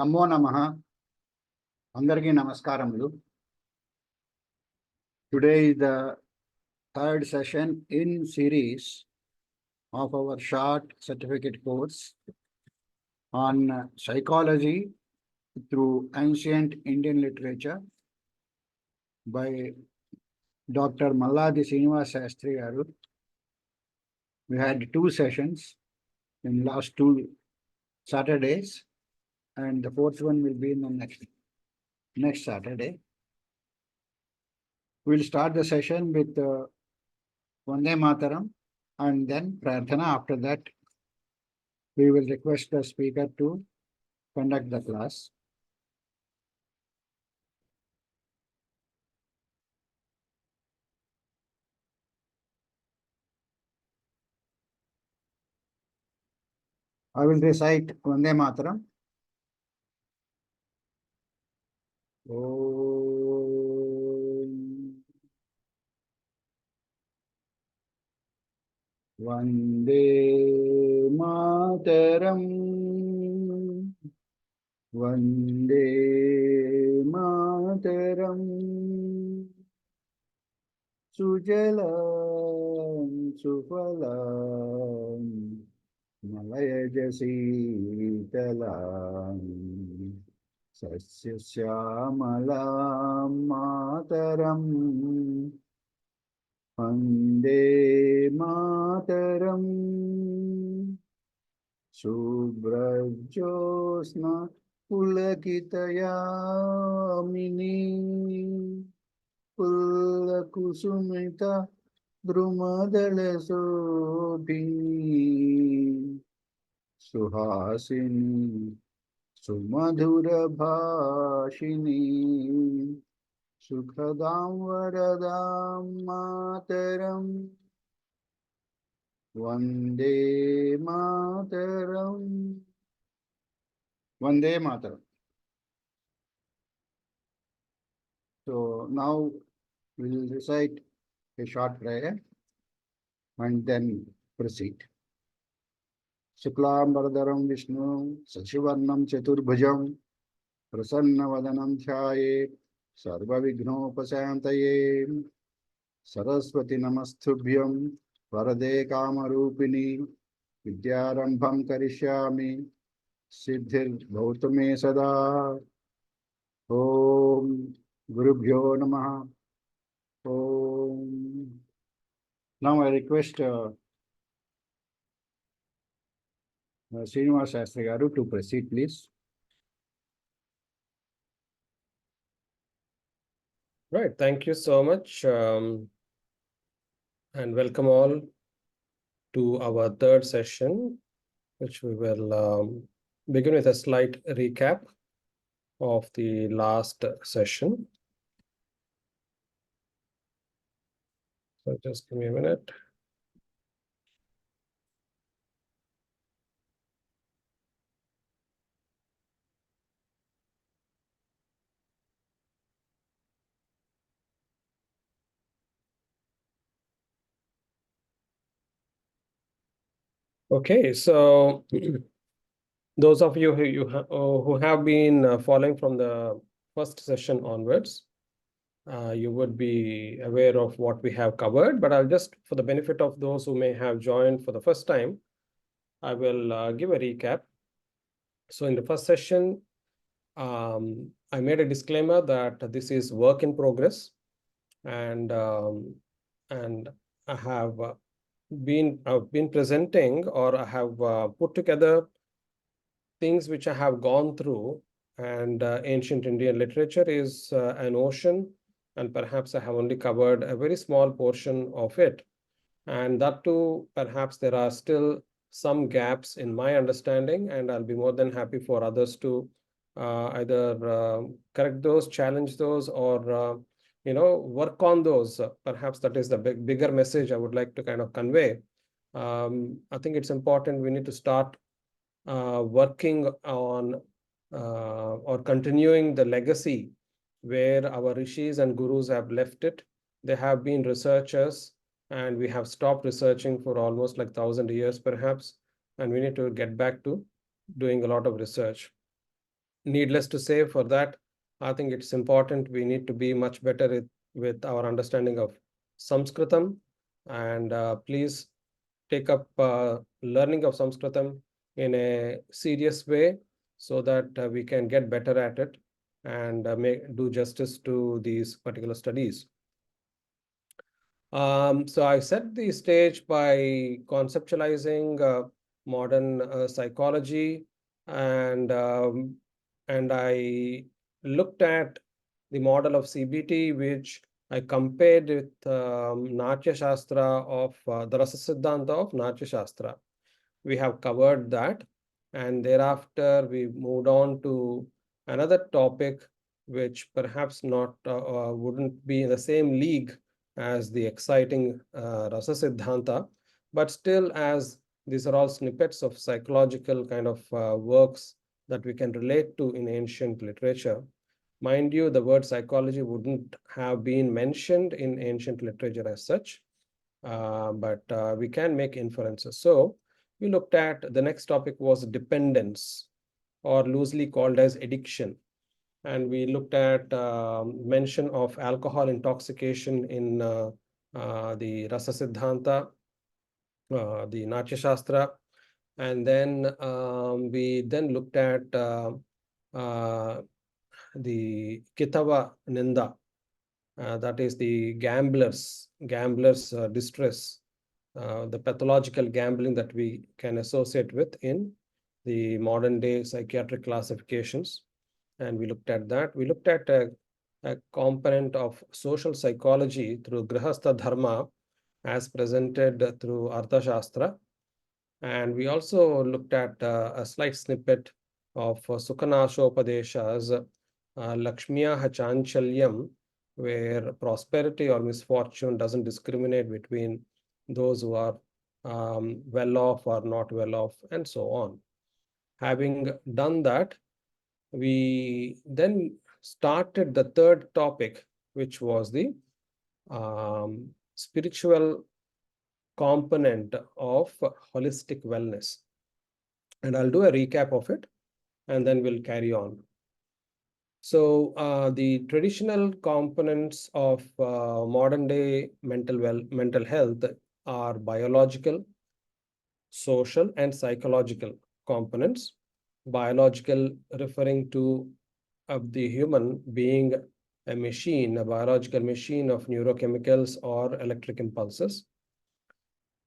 నమో నమః అందరికీ నమస్కారములు. Today is the third session in series of our short certificate course on psychology through ancient Indian literature by Dr. Malladi Srinivasa Sastry garu. We had 2 sessions in last 2 Saturdays, and the fourth one will be in the next Saturday. We'll start the session with Vande Mataram and then Prarthana. After that, we will request the speaker to conduct the class. I will recite Vande Mataram. Om Vande Mataram. Vande Mataram. Sujalam Sufalam Malayajasitalam Sasyasyaamalam Mataram. Vande Mataram. Subrajosna Pulakitayamini Pullakusumita Drumadalasobhini Suhasini Sumadhurabhashini Sukhadam Varadam Mataram. Vande Mataram. Vande Mataram. So now we will recite a short prayer and then proceed. Shuklam Varadaram Vishnu Sashivarnam Chaturbhujam Prasanna Vadanam Dhyaye Sarva Vignopasantaye Saraswati Namastubhyam Varade Kamarupini Vidyarambham Karishyami Siddhir Bhautame Sada. Om Gurubhyo Namaha. Om. Now I request Srinivasa Sastry garu to proceed, please. Right, thank you so much, and welcome all to our third session, which we will begin with a slight recap of the last session. So just give me a minute. Okay, so those of you who have been following from the first session onwards, you would be aware of what we have covered, but I'll just, for the benefit of those who may have joined for the first time, I will give a recap. So in the first session, I made a disclaimer that this is work in progress, and I have been presenting, or I have put together things which I have gone through, and ancient Indian literature is an ocean, and perhaps I have only covered a very small portion of it, and that too, perhaps there are still some gaps in my understanding, and I'll be more than happy for others to either correct those, challenge those, or work on those. Perhaps that is the bigger message I would like to kind of convey. I think it's important. We need to start working on or continuing the legacy where our rishis and gurus have left it. They have been researchers, and we have stopped researching for almost like 1,000 years perhaps, and we need to get back to doing a lot of research. needless to say, for that, I think it's important we need to be much better with our understanding of Sanskritam. And please take up learning of Sanskritam in a serious way so that we can get better at it and do justice to these particular studies. So I set the stage by conceptualizing modern psychology, and I looked at the model of CBT, which I compared with Natya Shastra of the Rasa Siddhanta of Natya Shastra. We have covered that, and thereafter we moved on to another topic, which perhaps not wouldn't be in the same league as the exciting Rasa Siddhanta, but still, as these are all snippets of psychological kind of works that we can relate to in ancient literature. Mind you, the word psychology wouldn't have been mentioned in ancient literature as such, but we can make inferences. So we looked at the next topic was dependence, or loosely called as addiction. And we looked at mention of alcohol intoxication in the Rasa Siddhanta, the Natya Shastra. And then we then looked at uh, the Kitava Ninda, that is the gamblers distress, the pathological gambling that we can associate with in the modern day psychiatric classifications. And we looked at that. We looked at a component of social psychology through Grihastha Dharma as presented through Arthashastra. And we also looked at a slight snippet of Sukhanashopadesha's Lakshmiya Chanchalyam, where prosperity or misfortune doesn't discriminate between those who are well off or not well off, and so on. Having done that, we then started the third topic, which was the spiritual component of holistic wellness. And I'll do a recap of it, and then we'll carry on. So the traditional components of modern day mental health are biological, social, and psychological components. Biological referring to the human being a machine, a biological machine of neurochemicals or electric impulses.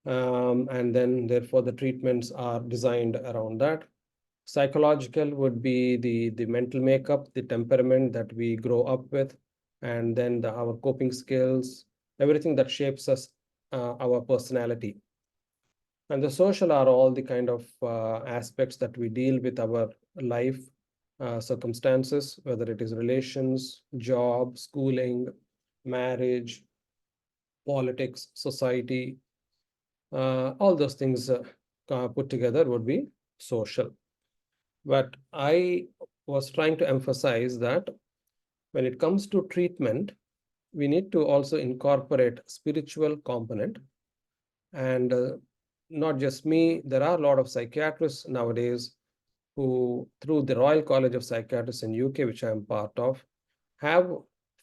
And then therefore the treatments are designed around that. Psychological would be the mental makeup, the temperament that we grow up with, and then our coping skills, everything that shapes us, our personality. And the social are all the kind of aspects that we deal with our life circumstances, whether it is relations, job, schooling, marriage, politics, society, all those things put together would be social. But I was trying to emphasize that when it comes to treatment, we need to also incorporate spiritual component. And not just me, there are a lot of psychiatrists nowadays who, through the Royal College of Psychiatrists in UK, which I am part of, have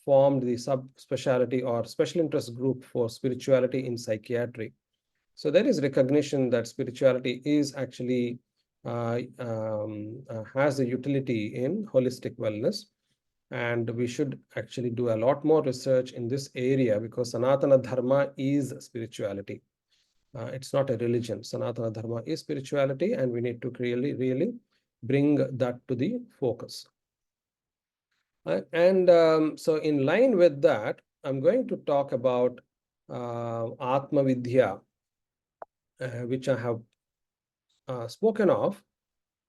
formed the subspecialty or special interest group for spirituality in psychiatry. So there is recognition that spirituality is actually has a utility in holistic wellness. And we should actually do a lot more research in this area, because Sanatana Dharma is spirituality. It's not a religion. Sanatana Dharma is spirituality, and we need to really bring that to the focus. So in line with that, I'm going to talk about Atma Vidya, which I have spoken of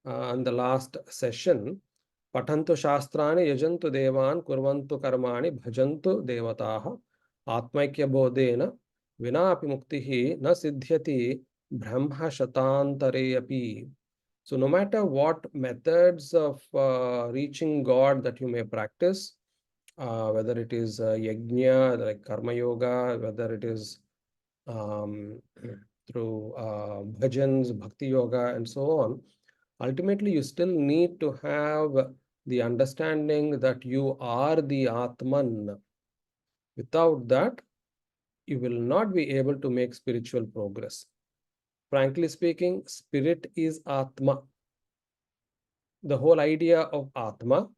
in the last session. Patantu shastrani yajantu devan kurvantu karmani bhajantu devataha atmaikya bodhena vina api muktihi na siddhyati brahma shatantare api. So no matter what methods of reaching God that you may practice, whether it is yajna like karma yoga, whether it is through bhajans, bhakti yoga, and so on, ultimately you still need to have the understanding that you are the Atman. Without that, you will not be able to make spiritual progress. Frankly speaking, spirit is Atma. The whole idea of Atma,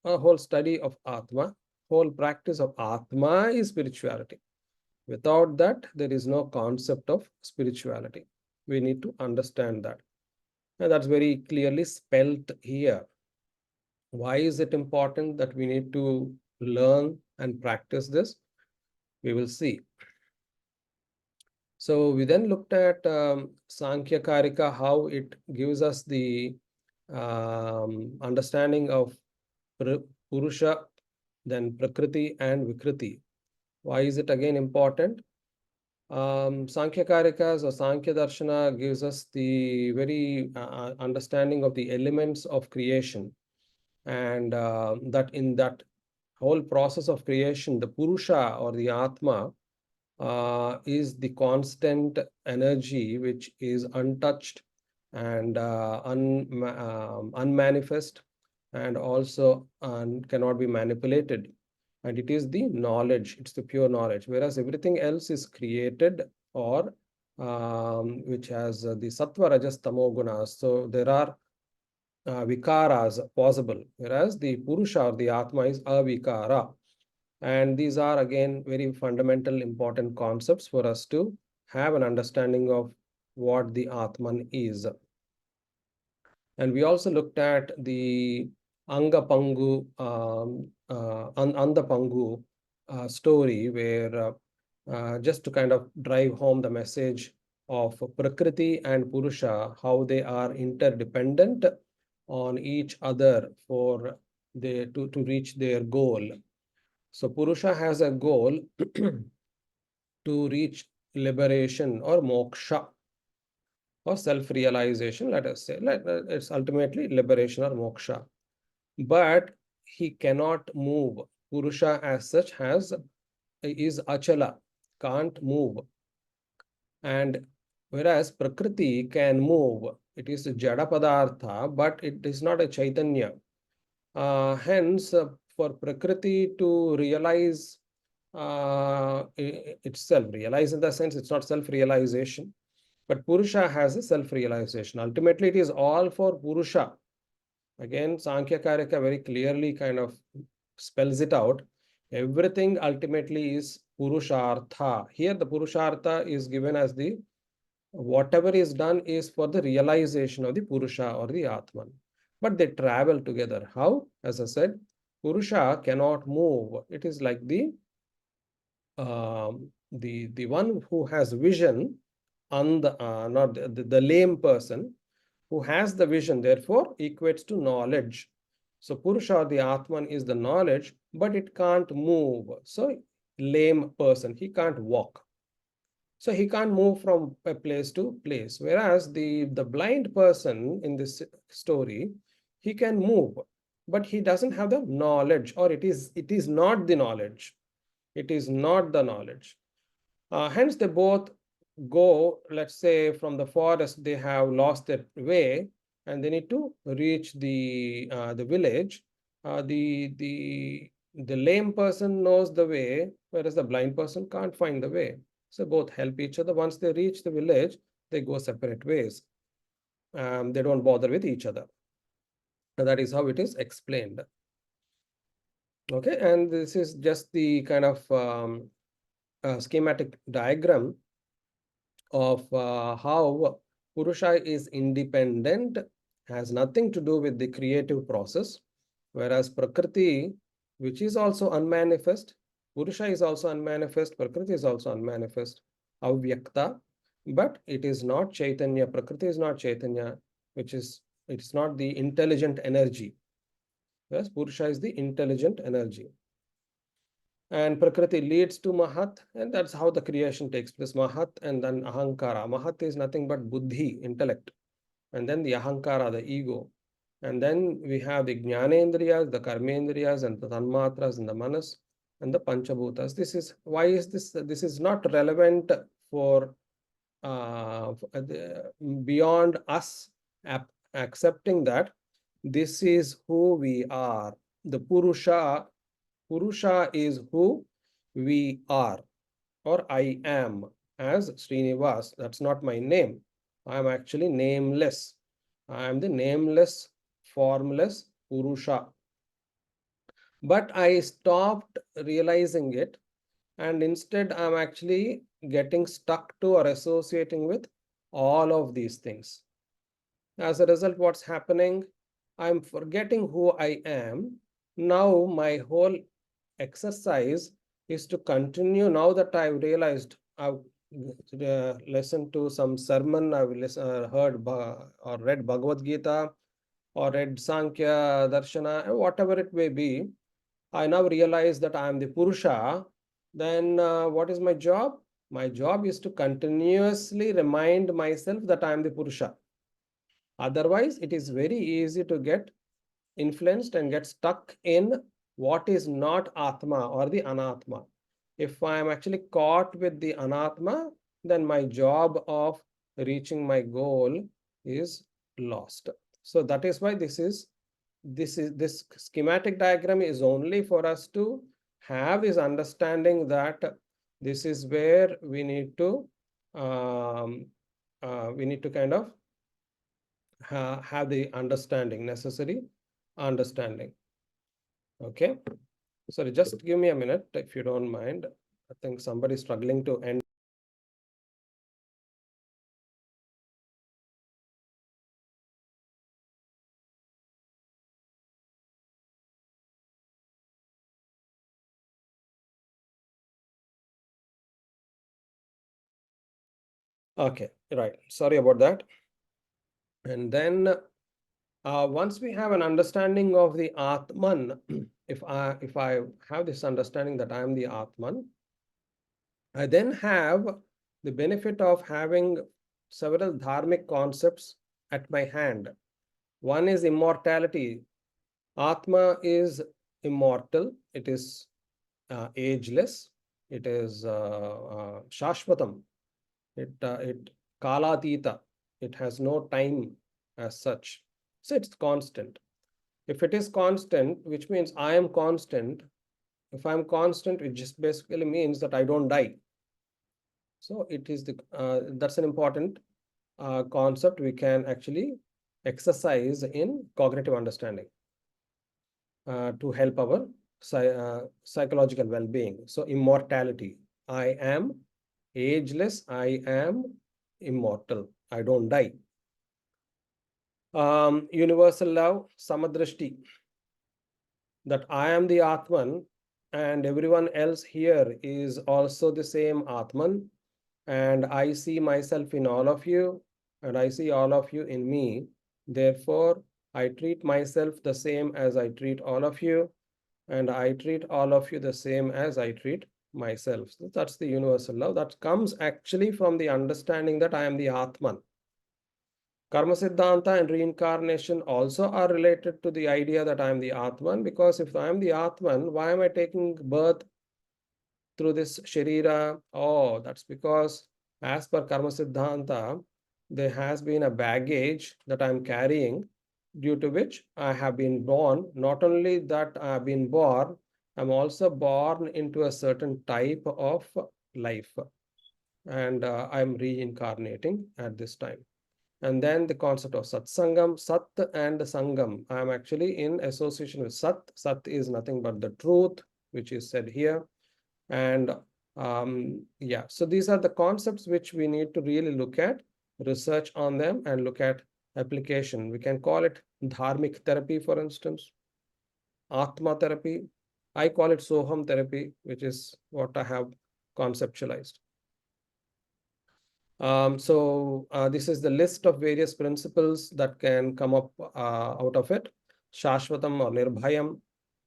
a whole study of Atma, whole practice of Atma is spirituality. Without that, there is no concept of spirituality. We need to understand that. And that's very clearly spelt here. Why is it important that we need to learn and practice this? We will see. So we then looked at Sankhya Karika, how it gives us the understanding of Purusha, then Prakriti and Vikriti. Why is it again important? Sankhya Karikas or Sankhya Darshana gives us the very understanding of the elements of creation, and that in that whole process of creation, the Purusha or the Atma is the constant energy which is untouched and unmanifest, and also cannot be manipulated. And it is the knowledge, it's the pure knowledge, whereas everything else is created or which has the sattva, rajas, tamo gunas. So there are vikaras possible, whereas the Purusha or the Atma is avikara. And these are again very fundamental, important concepts for us to have an understanding of what the Atman is. And we also looked at the Anga Pangu, Anda Pangu story, where just to kind of drive home the message of Prakriti and Purusha, how they are interdependent on each other for to reach their goal. So Purusha has a goal to reach liberation or moksha or self-realization, let us say. It's ultimately liberation or moksha. But he cannot move. Purusha as such is achala, can't move. And whereas Prakriti can move, it is a jada padartha, but it is not a chaitanya. Hence, for Prakriti to realize itself, realize in the sense it's not self-realization, but Purusha has a self-realization. Ultimately, it is all for Purusha. Again, Sankhya Karika very clearly kind of spells it out. Everything ultimately is Purushartha. Here, the Purushartha is given as the whatever is done is for the realization of the Purusha or the Atman. But they travel together. How? As I said, Purusha cannot move. It is like the one who has vision on the not the lame person who has the vision, therefore equates to knowledge. So Purusha or the Atman is the knowledge, but it can't move. So lame person, he can't walk. So he can't move from a place to place. Whereas the blind person in this story, he can move, but he doesn't have the knowledge, or it is not the knowledge. It is not the knowledge. Hence, they both go, let's say, from the forest, they have lost their way, and they need to reach the village. The lame person knows the way, whereas the blind person can't find the way. So both help each other. Once they reach the village, they go separate ways. They don't bother with each other. And that is how it is explained. Okay, and this is just the kind of schematic diagram of how Purusha is independent, has nothing to do with the creative process, whereas Prakriti, which is also unmanifest, Purusha is also unmanifest, Prakriti is also unmanifest, avyakta, but it is not Chaitanya. Prakriti is not Chaitanya, it's not the intelligent energy. Yes, Purusha is the intelligent energy. And Prakriti leads to Mahat, and that's how the creation takes place. Mahat and then Ahankara. Mahat is nothing but Buddhi, intellect. And then the Ahankara, the ego. And then we have the Jnanendriyas, the Karmendriyas, and the Tanmatras, and the Manas, and the Panchabhutas. This is why is this? This is not relevant for beyond us accepting that This is who we are. The Purusha is who we are, or I am, as Srinivas. That's not my name. I am actually nameless. I am the nameless, formless Purusha. But I stopped realizing it, and instead I'm actually getting stuck to or associating with all of these things. As a result, what's happening? I'm forgetting who I am. Now my whole exercise is to continue. Now that I've realized, I've listened to some sermon, I've heard or read Bhagavad Gita, or read Sankhya, Darshana, whatever it may be. I now realize that I am the Purusha. Then what is my job? My job is to continuously remind myself that I am the Purusha. Otherwise, it is very easy to get influenced and get stuck in what is not Atma or the Anatma. If I am actually caught with the Anatma, then my job of reaching my goal is lost. So that is why this schematic diagram is only for us to have this understanding that this is where we need to kind of have the understanding, necessary understanding. Okay, sorry, just give me a minute if you don't mind. I think somebody is struggling to end. Okay, right, sorry about that. And then once we have an understanding of the Atman, if I have this understanding that I am the Atman, I then have the benefit of having several dharmic concepts at my hand. One is immortality. Atma is immortal. It is ageless. It is shashvatam. It kalatita. It has no time as such. So it's constant. If it is constant, which means I am constant. If I'm constant, it just basically means that I don't die. So it is that's an important concept we can actually exercise in cognitive understanding to help our psychological well-being. So immortality. I am ageless. I am immortal. I don't die. Universal love, samadrishti. That I am the Atman and everyone else here is also the same Atman. And I see myself in all of you, and I see all of you in me. Therefore, I treat myself the same as I treat all of you, and I treat all of you the same as I treat myself. So that's the universal love. That comes actually from the understanding that I am the Atman. Karma Siddhanta and reincarnation also are related to the idea that I am the Atman, because if I am the Atman, why am I taking birth through this Sharira? Oh, that's because as per Karma Siddhanta, there has been a baggage that I'm carrying, due to which I have been born. Not only that I have been born, I'm also born into a certain type of life, and I'm reincarnating at this time. And then the concept of satsangam, sat and sangam. I'm actually in association with sat. Sat is nothing but the truth, which is said here. And yeah, so these are the concepts which we need to really look at, research on them, and look at application. We can call it dharmic therapy, for instance, atma therapy. I call it soham therapy, which is what I have conceptualized. So this is the list of various principles that can come up out of it. Shashvatam or Nirbhayam,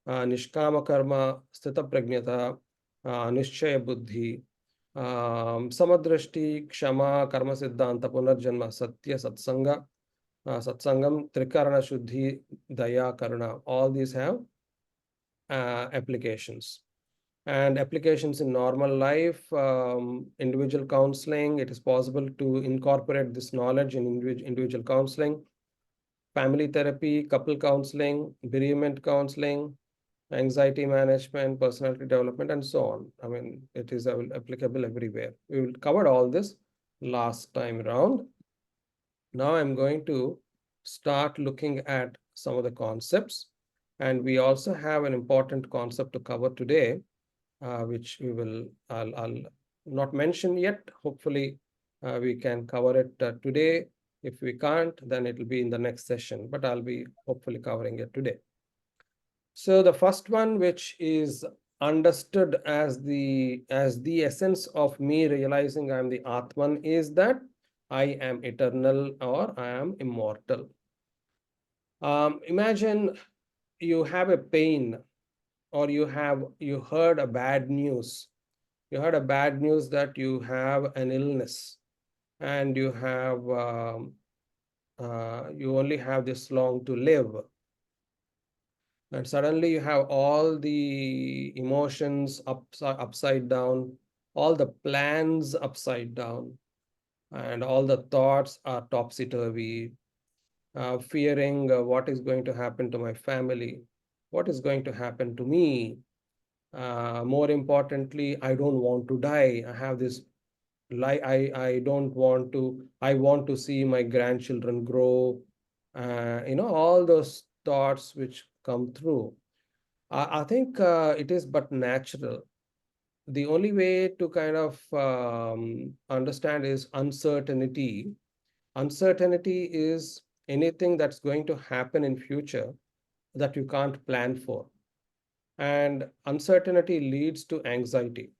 Nishkama Karma, Sthita Prajnata, Nishchaya Buddhi, Samadrashti, Kshama, Karma Siddhanta, Punarjanma, Satya, Satsanga, Satsangam, Trikarana Shuddhi, Daya, Karuna. All these have applications. And applications in normal life, individual counseling, it is possible to incorporate this knowledge in individual counseling. family therapy, couple counseling, bereavement counseling, anxiety management, personality development, and so on. I mean, it is applicable everywhere. We will cover all this last time around. Now I'm going to start looking at some of the concepts. And we also have an important concept to cover today, which I'll not mention yet. Hopefully, we can cover it today. If we can't, then it will be in the next session, but I'll be hopefully covering it today. So the first one, which is understood as the essence of me realizing I am the Atman, is that I am eternal or I am immortal. Imagine you have a pain, or you heard a bad news. You heard a bad news that you have an illness, and you only have this long to live. And suddenly you have all the emotions upside down, all the plans upside down, and all the thoughts are topsy-turvy, fearing what is going to happen to my family, what is going to happen to me. More importantly, I don't want to die. I have this I don't want to, I want to see my grandchildren grow. All those thoughts which come through. I think it is but natural. The only way to kind of understand is uncertainty. Uncertainty is anything that's going to happen in future that you can't plan for. And uncertainty leads to anxiety.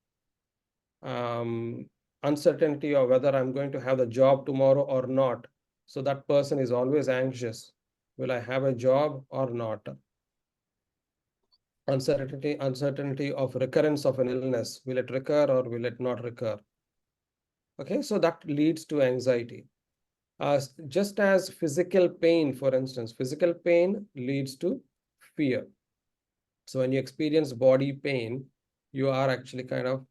Uncertainty of whether I'm going to have the job tomorrow or not. So that person is always anxious. Will I have a job or not? Uncertainty of recurrence of an illness. Will it recur or will it not recur? Okay, so that leads to anxiety. Just as physical pain, for instance, physical pain leads to fear. So when you experience body pain, you are actually kind of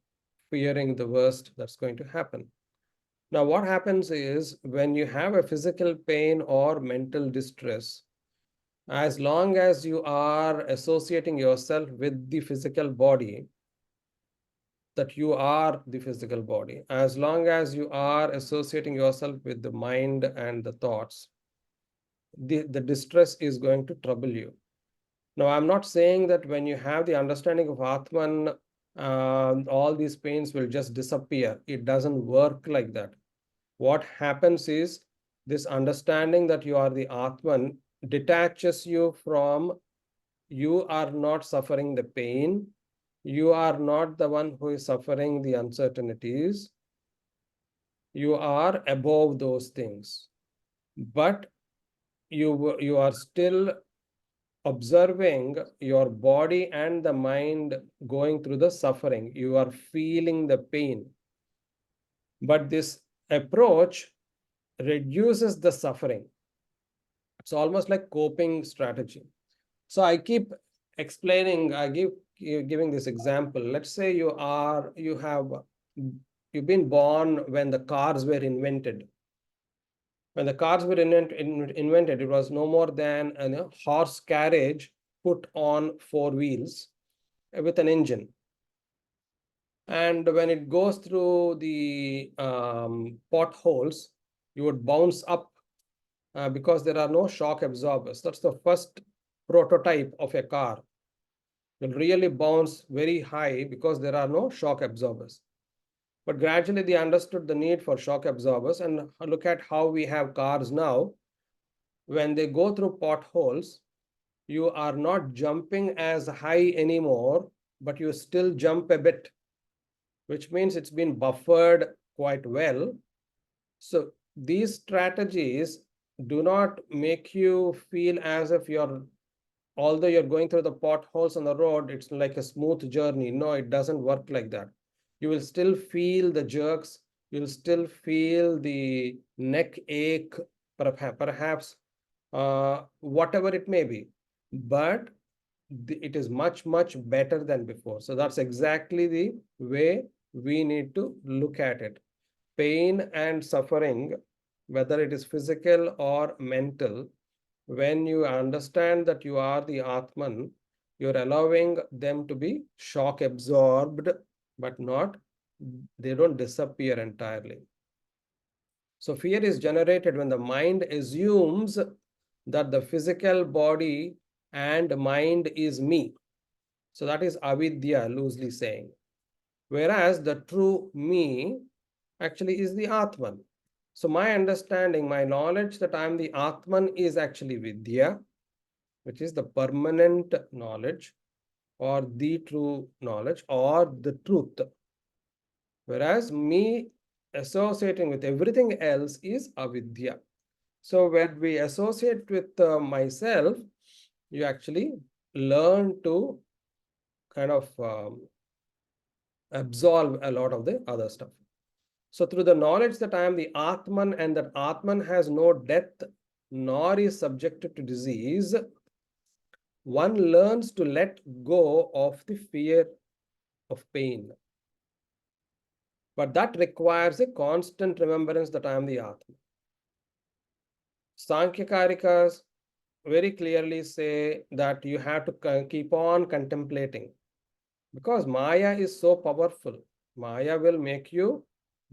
fearing the worst that's going to happen. Now, what happens is when you have a physical pain or mental distress, as long as you are associating yourself with the physical body, that you are the physical body, as long as you are associating yourself with the mind and the thoughts, the distress is going to trouble you. Now, I'm not saying that when you have the understanding of Atman, all these pains will just disappear. It doesn't work like that. What happens is this understanding that you are the Atman detaches you from, you are not suffering the pain. You are not the one who is suffering the uncertainties. You are above those things. But you are still observing your body and the mind going through the suffering. You are feeling the pain. But this approach reduces the suffering. It's almost like coping strategy. So I keep explaining, giving this example. Let's say you've been born when the cars were invented. When the cars were invented, it was no more than a horse carriage put on four wheels with an engine. And when it goes through the potholes, you would bounce up because there are no shock absorbers. That's the first prototype of a car. Will really bounce very high because there are no shock absorbers. But gradually they understood the need for shock absorbers, and look at how we have cars now. When they go through potholes, you are not jumping as high anymore, but you still jump a bit, which means it's been buffered quite well. So these strategies do not make you feel as if although you're going through the potholes on the road, it's like a smooth journey. No, it doesn't work like that. You will still feel the jerks. You'll still feel the neck ache, perhaps, whatever it may be. But it is much, much better than before. So that's exactly the way we need to look at it. Pain and suffering, whether it is physical or mental, when you understand that you are the Atman, you're allowing them to be shock absorbed, but not, they don't disappear entirely. So fear is generated when the mind assumes that the physical body and mind is me. So that is avidya, loosely saying. Whereas the true me actually is the Atman. So my understanding, my knowledge that I am the Atman is actually Vidya, which is the permanent knowledge or the true knowledge or the truth. Whereas me associating with everything else is avidya. So when we associate with myself, you actually learn to kind of absolve a lot of the other stuff. So through the knowledge that I am the Atman and that Atman has no death nor is subjected to disease, one learns to let go of the fear of pain. But that requires a constant remembrance that I am the Atman. Sankhya very clearly say that you have to keep on contemplating, because Maya is so powerful. Maya will make you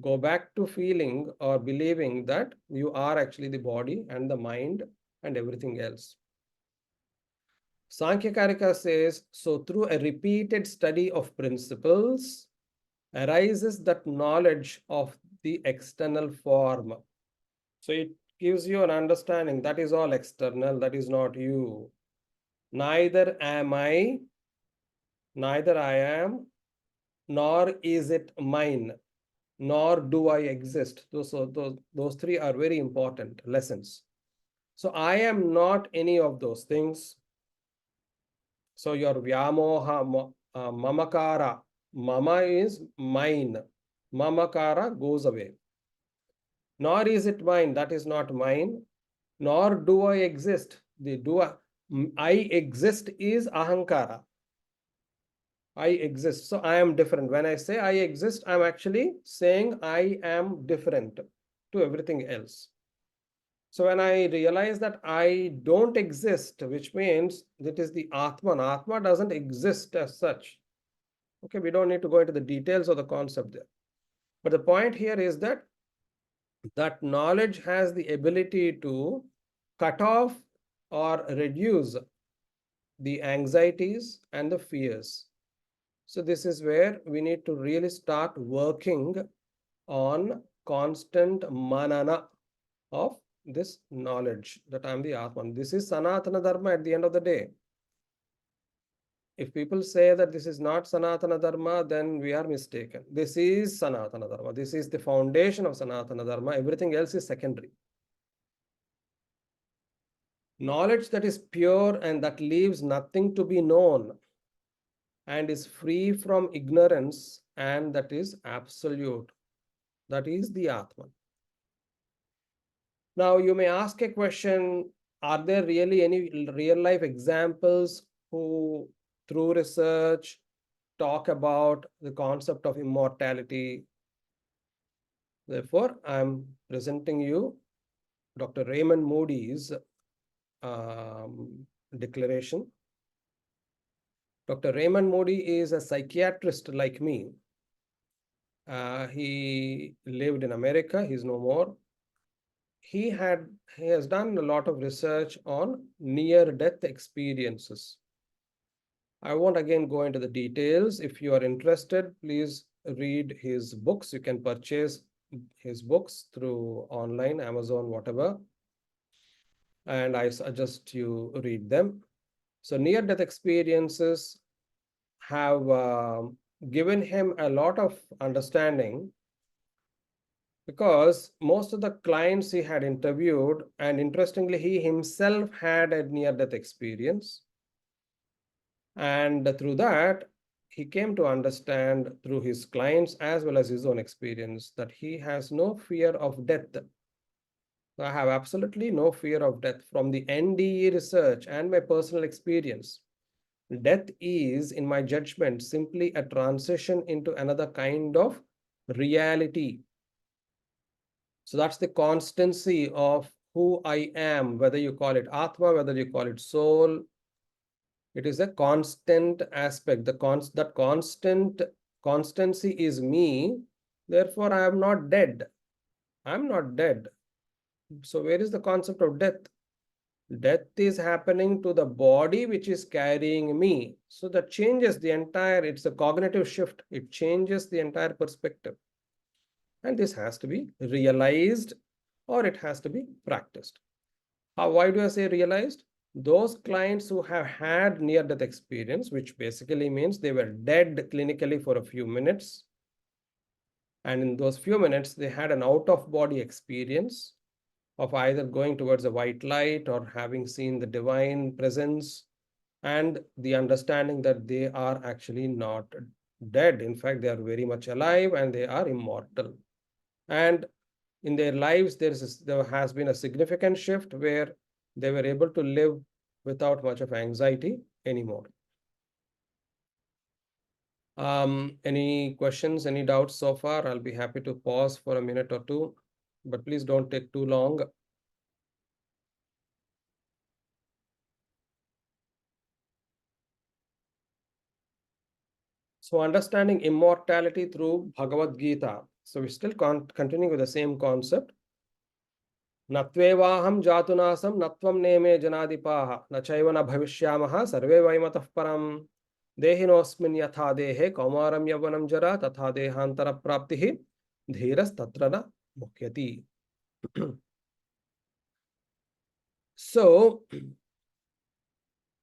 go back to feeling or believing that you are actually the body and the mind and everything else. Sankhya says, so through a repeated study of principles arises that knowledge of the external form. So it gives you an understanding that is all external, that is not you. Neither am I, neither I am, nor is it mine, nor do I exist. Those three are very important lessons. So I am not any of those things. So your vyamoha, mamakara, mama is mine, mamakara goes away. Nor is it mine, that is not mine, nor do I exist. I exist is ahankara. I exist. So I am different. When I say I exist, I'm actually saying I am different to everything else. So when I realize that I don't exist, which means that is the Atman. Atma doesn't exist as such. Okay, we don't need to go into the details of the concept there. But the point here is that that knowledge has the ability to cut off or reduce the anxieties and the fears. So this is where we need to really start working on constant manana of this knowledge that I am the Atman. This is Sanatana Dharma at the end of the day. If people say that this is not Sanatana Dharma, then we are mistaken. This is Sanatana Dharma. This is the foundation of Sanatana Dharma. Everything else is secondary. Knowledge that is pure and that leaves nothing to be known and is free from ignorance and that is absolute. That is the Atman. Now you may ask a question, are there really any real life examples who through research talk about the concept of immortality? Therefore, I'm presenting you Dr. Raymond Moody's declaration. Dr. Raymond Moody is a psychiatrist like me. He lived in America, he's no more. He has done a lot of research on near-death experiences. I won't again go into the details. If you are interested, please read his books. You can purchase his books through online, Amazon, whatever. And I suggest you read them. So near-death experiences have given him a lot of understanding, because most of the clients he had interviewed, and interestingly, he himself had a near-death experience. And through that, he came to understand through his clients as well as his own experience that he has no fear of death. I have absolutely no fear of death from the NDE research and my personal experience. Death is, in my judgment, simply a transition into another kind of reality. So that's the constancy of who I am, whether you call it Atma, whether you call it soul, it is a constant aspect. That constancy is me. Therefore, I am not dead. I am not dead. So where is the concept of death? Death is happening to the body which is carrying me. So that changes the entire, it's a cognitive shift. It changes the entire perspective. And this has to be realized or it has to be practiced. Why do I say realized? Those clients who have had near-death experience, which basically means they were dead clinically for a few minutes, and in those few minutes, they had an out-of-body experience of either going towards a white light or having seen the divine presence, and the understanding that they are actually not dead. In fact, they are very much alive and they are immortal. And in their lives, there has been a significant shift where they were able to live without much of anxiety anymore. Any questions, any doubts so far? I'll be happy to pause for a minute or two, but please don't take too long. So understanding immortality through Bhagavad Gita. So we're still continuing with the same concept. Natvevaham jatunasam natvam neme janadipaha nachaiva na bhavishyamaha sarve vaimatah param dehinosmin yatha dehe kaumaram yavanam jara tatha dehantara praptihi dhiras tatra na mukhyati. So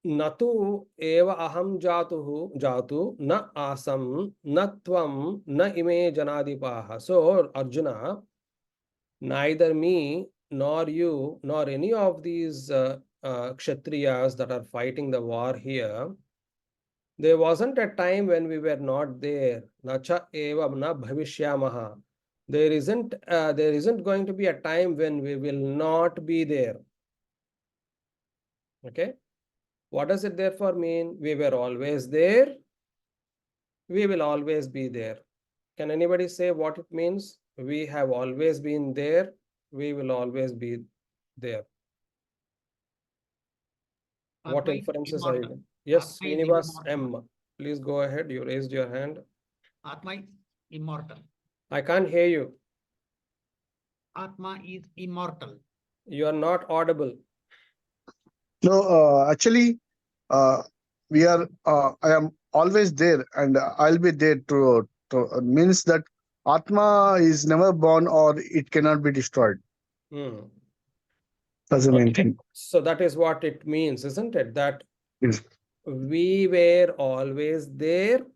natu eva aham jatu na asam na tvam na ime janadipaha. So Arjuna, neither me nor you nor any of these kshatriyas that are fighting the war here, there wasn't a time when we were not there. Nacha eva na bhavishyamaha. There isn't going to be a time when we will not be there. Okay. What does it therefore mean? We were always there. We will always be there. Can anybody say what it means? We have always been there. We will always be there. What inferences are you? Yes, Srinivasa M. Please go ahead. You raised your hand. Atma is immortal. I can't hear you. Atma is immortal. You are not audible. No, actually, we are. I am always there, and I'll be there to means that Atma is never born or it cannot be destroyed. That's the main thing. So that is what it means, isn't it? That Yes. we were always there.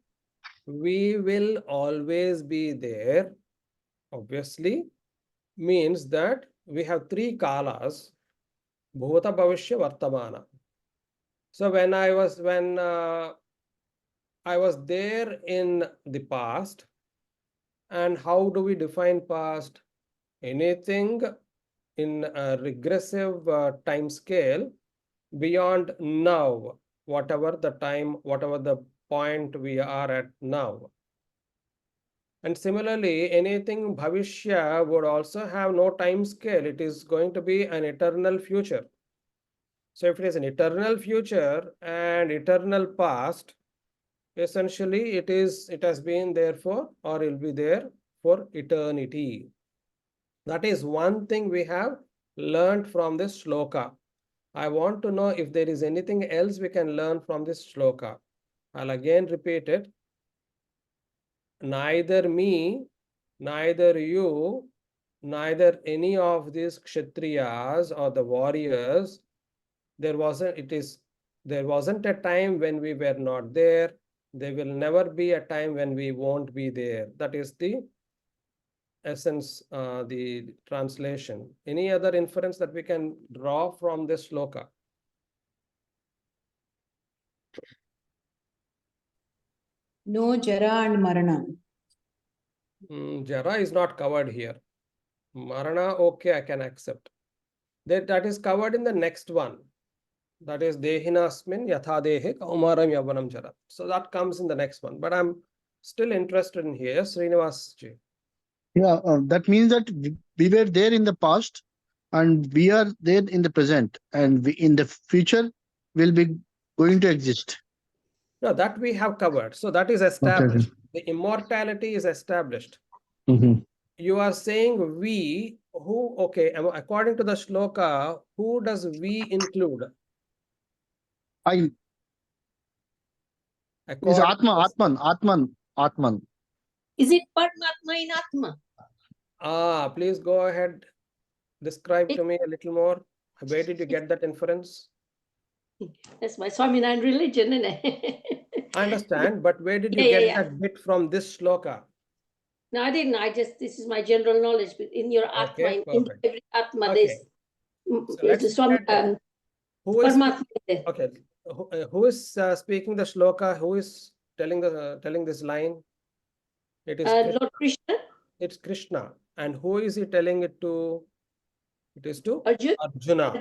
We will always be there. Obviously, means that we have three kalas: Bhuta, Bhavishya, Vartamana. So when I was there in the past, and how do we define past? Anything in a regressive time scale beyond now, whatever the time, whatever the point we are at now. And similarly, anything bhavishya would also have no time scale. It is going to be an eternal future. So if it is an eternal future and eternal past, essentially it has been there for, or it will be there for eternity. That is one thing we have learned from this shloka. I want to know if there is anything else we can learn from this shloka. I'll again repeat it. Neither me, neither you, neither any of these kshatriyas or the warriors, there wasn't a time when we were not there. There will never be a time when we won't be there. That is the essence, the translation. Any other inference that we can draw from this shloka? No Jara and Marana. Jara is not covered here. Marana, okay, I can accept. That is covered in the next one. That is Dehinasmin Yatha Dehe Kaumaram Yavanam Jara. So that comes in the next one. But I'm still interested in here, Srinivasa ji. Yeah, that means that we were there in the past, and we are there in the present, and we in the future will be going to exist. No, that we have covered. So that is established. The immortality is established. Mhm. You are saying we, who, okay, according to the shloka, who does we include? I is According Atma, to Atman. Is it Paramatma in Atma? please go ahead. Describe to me a little more. Where did you get that inference? That's my Swaminarayan religion, isn't it? I understand, but where did you Yeah, get yeah. that bit from this shloka? No, I didn't. This is my general knowledge. But in your Atma, Okay, in perfect. every Atma, Okay. So let's there's look at who is Paramatma is there. okay. Who is speaking the shloka? Who is telling this line? It is Lord Krishna, it's Krishna. And who is he telling it to? It is to Arjun. Arjuna.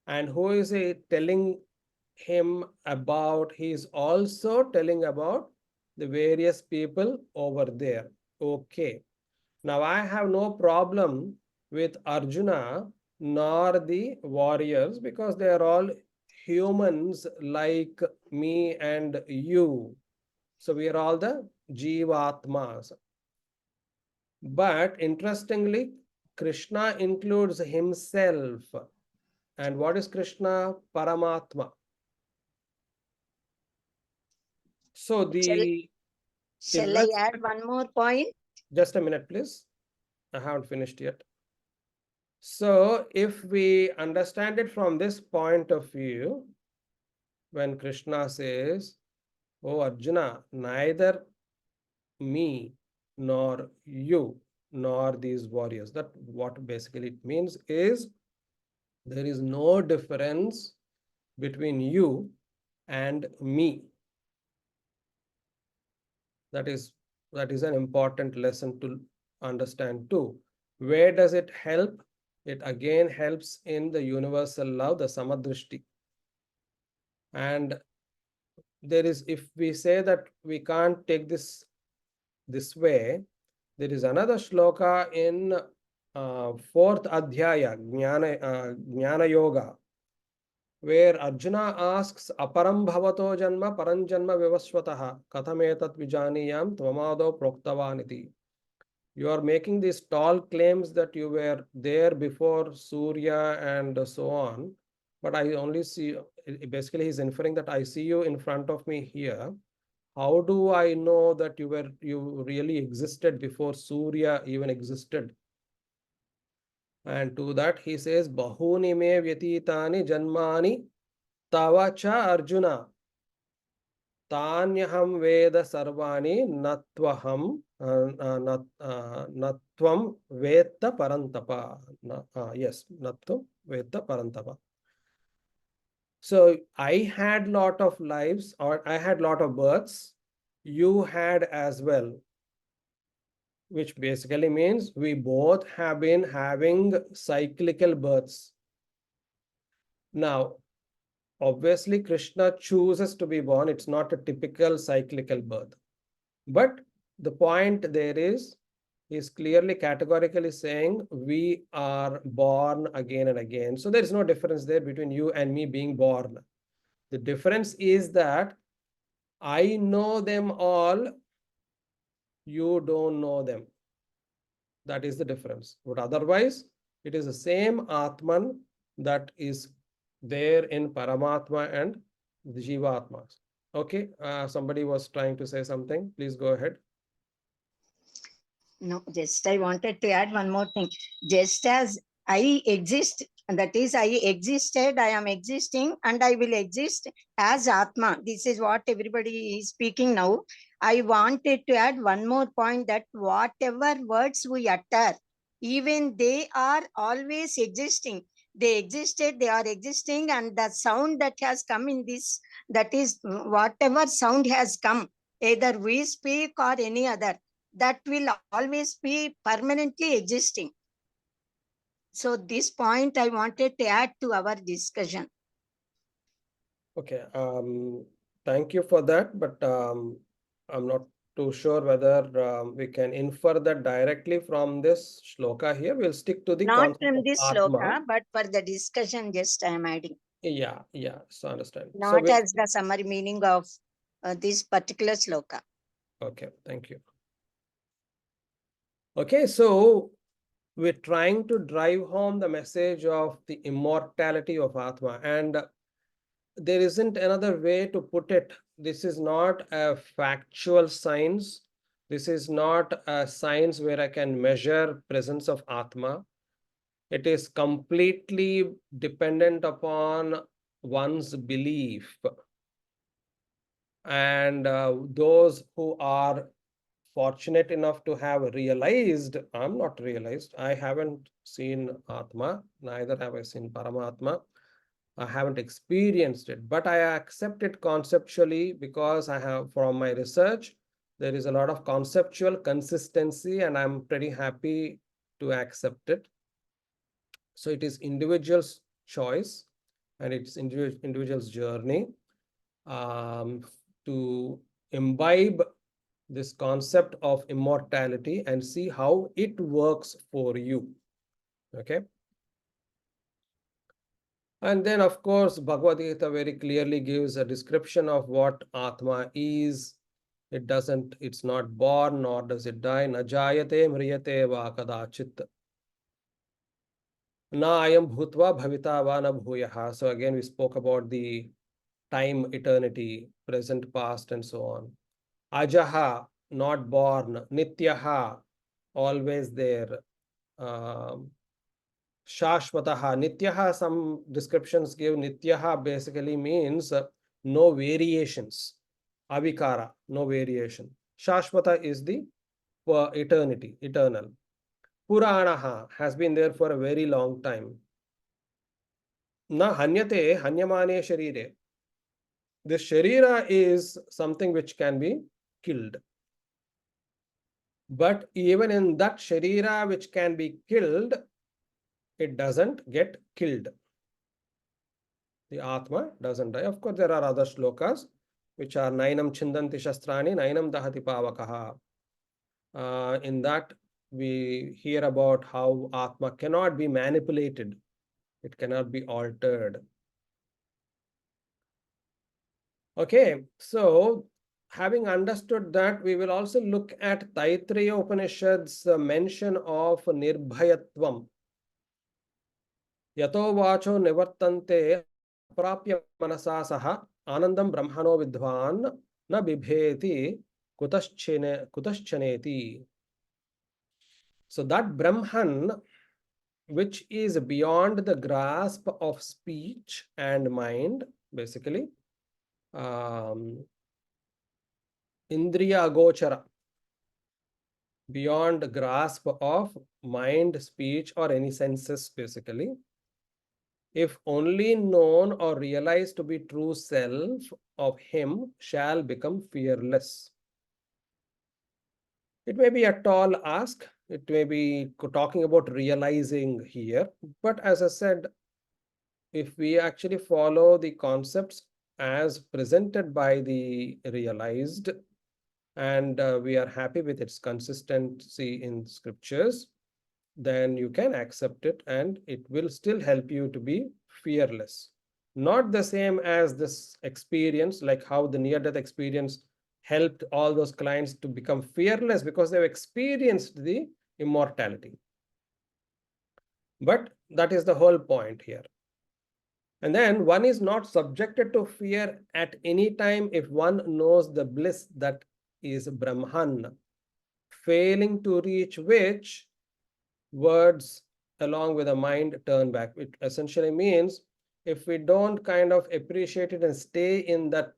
And who is he telling him about? He is also telling about the various people over there. Okay. Now I have no problem with Arjuna nor the warriors because they are all humans like me and you. So we are all the Jivatmas. But interestingly, Krishna includes himself. And what is Krishna? Paramatma. So Shall I add one more point? just a minute, please. I haven't finished yet. So if we understand it from this point of view, when Krishna says, "Oh Arjuna, neither me nor you nor these warriors," that what basically it means is there is no difference between you and me. That is an important lesson to understand too. Where does it help? It again helps in the universal love, the samadrishti. And there is, if we say that we can't take this way, there is another shloka in fourth adhyaya, Jnana Yoga, where Arjuna asks, "Aparam bhavato janma paranjanma vivasvataha kathametat vijaniyam tvamado proktavaniti." You are making these tall claims that you were there before Surya and so on, but I only see, basically he's inferring that I see you in front of me here. How do I know that you really existed before Surya even existed? And to that he says, "Bahuni me vyatitani janmani tava cha Arjuna. Tanyaham Veda Sarvani Natvaham Natvam Veta Parantapa." Yes, Natvam Veta Parantapa. So I had lot of lives, or I had lot of births. You had as well, which basically means we both have been having cyclical births. Now, obviously, Krishna chooses to be born. It's not a typical cyclical birth. But the point there is, he's clearly categorically saying we are born again and again. So there is no difference there between you and me being born. The difference is that I know them all, you don't know them. That is the difference. But otherwise, it is the same Atman that is there in Paramatma and the Jivatmas. Okay, somebody was trying to say something. Please go ahead. No, just I wanted to add one more thing. Just as I exist, that is, I existed, I am existing, and I will exist as Atma. This is what everybody is speaking now. I wanted to add one more point, that whatever words we utter, even they are always existing. They existed, they are existing, and the sound that has come in this, that is, whatever sound has come, either we speak or any other, that will always be permanently existing. So this point I wanted to add to our discussion. Okay, thank you for that, but I'm not too sure whether we can infer that directly from this shloka here. We'll stick to the Not concept from of this Atma. sloka, but for the discussion, just I am adding. Yeah, so understand. So Not as the summary meaning of this particular sloka. okay, thank you. Okay, so we're trying to drive home the message of the immortality of Atma, and there isn't another way to put it. This is not a factual science. This is not a science where I can measure presence of Atma. It is completely dependent upon one's belief. And those who are fortunate enough to have realized, I'm not realized, I haven't seen Atma, neither have I seen Paramatma. I haven't experienced it, but I accept it conceptually because I have, from my research, there is a lot of conceptual consistency and I'm pretty happy to accept it. So it is individual's choice and it's individual's journey to imbibe this concept of immortality and see how it works for you. Okay. And then, of course, Bhagavad Gita very clearly gives a description of what Atma is. It's not born, nor does it die. Na jayate mriyate va kadachit. Na ayam bhutva bhavita va na bhuyaha. So again, we spoke about the time, eternity, present, past, and so on. Ajaha, not born. Nityaha, always there. Shashvataha, Nityaha, some descriptions give Nityaha basically means no variations. Avikara, no variation. Shashvata is the eternity, eternal. Puranaha has been there for a very long time. Na hanyate, hanyamane sharire. This sharira is something which can be killed. But even in that sharira which can be killed, it doesn't get killed. The Atma doesn't die. Of course, there are other shlokas which are Nainam Chindanti Shastrani, Nainam Dahati Pavakaha. In that, we hear about how Atma cannot be manipulated, it cannot be altered. Okay, so having understood that, we will also look at Taittiriya Upanishad's mention of Nirbhayatvam. Yato vacho nivartante prapya manasa saha anandam brahmano vidvan na bibheti kutaschaneti. So that Brahman, which is beyond the grasp of speech and mind, basically, Indriya agochara, beyond grasp of mind, speech, or any senses, basically, if only known or realized to be true self of him, shall become fearless. It may be a tall ask, it may be talking about realizing here, but as I said, if we actually follow the concepts as presented by the realized, and we are happy with its consistency in scriptures, then you can accept it and it will still help you to be fearless. Not the same as this experience, like how the near-death experience helped all those clients to become fearless because they've experienced the immortality. But that is the whole point here. And then one is not subjected to fear at any time if one knows the bliss that is Brahman, failing to reach which words along with the mind turn back. It essentially means if we don't kind of appreciate it and stay in that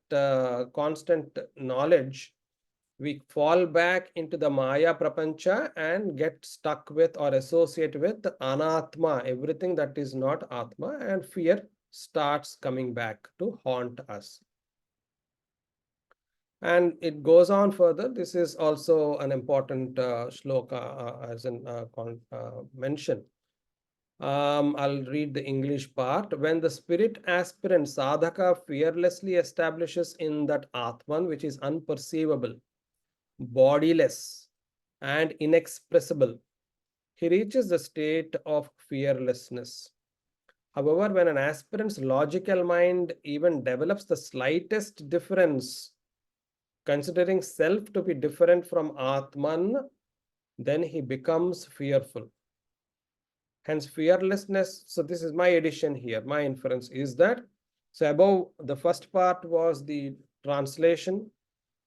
constant knowledge, we fall back into the Maya Prapancha and get stuck with or associate with Anatma, everything that is not Atma, and fear starts coming back to haunt us. And it goes on further. This is also an important shloka as in mention. I'll read the English part. When the spirit aspirant sadhaka fearlessly establishes in that Atman, which is unperceivable, bodiless, and inexpressible. He reaches the state of fearlessness. However, when an aspirant's logical mind even develops the slightest difference, considering self to be different from Atman, then he becomes fearful. Hence, fearlessness. So, this is my addition here. My inference is that. So, above the first part was the translation,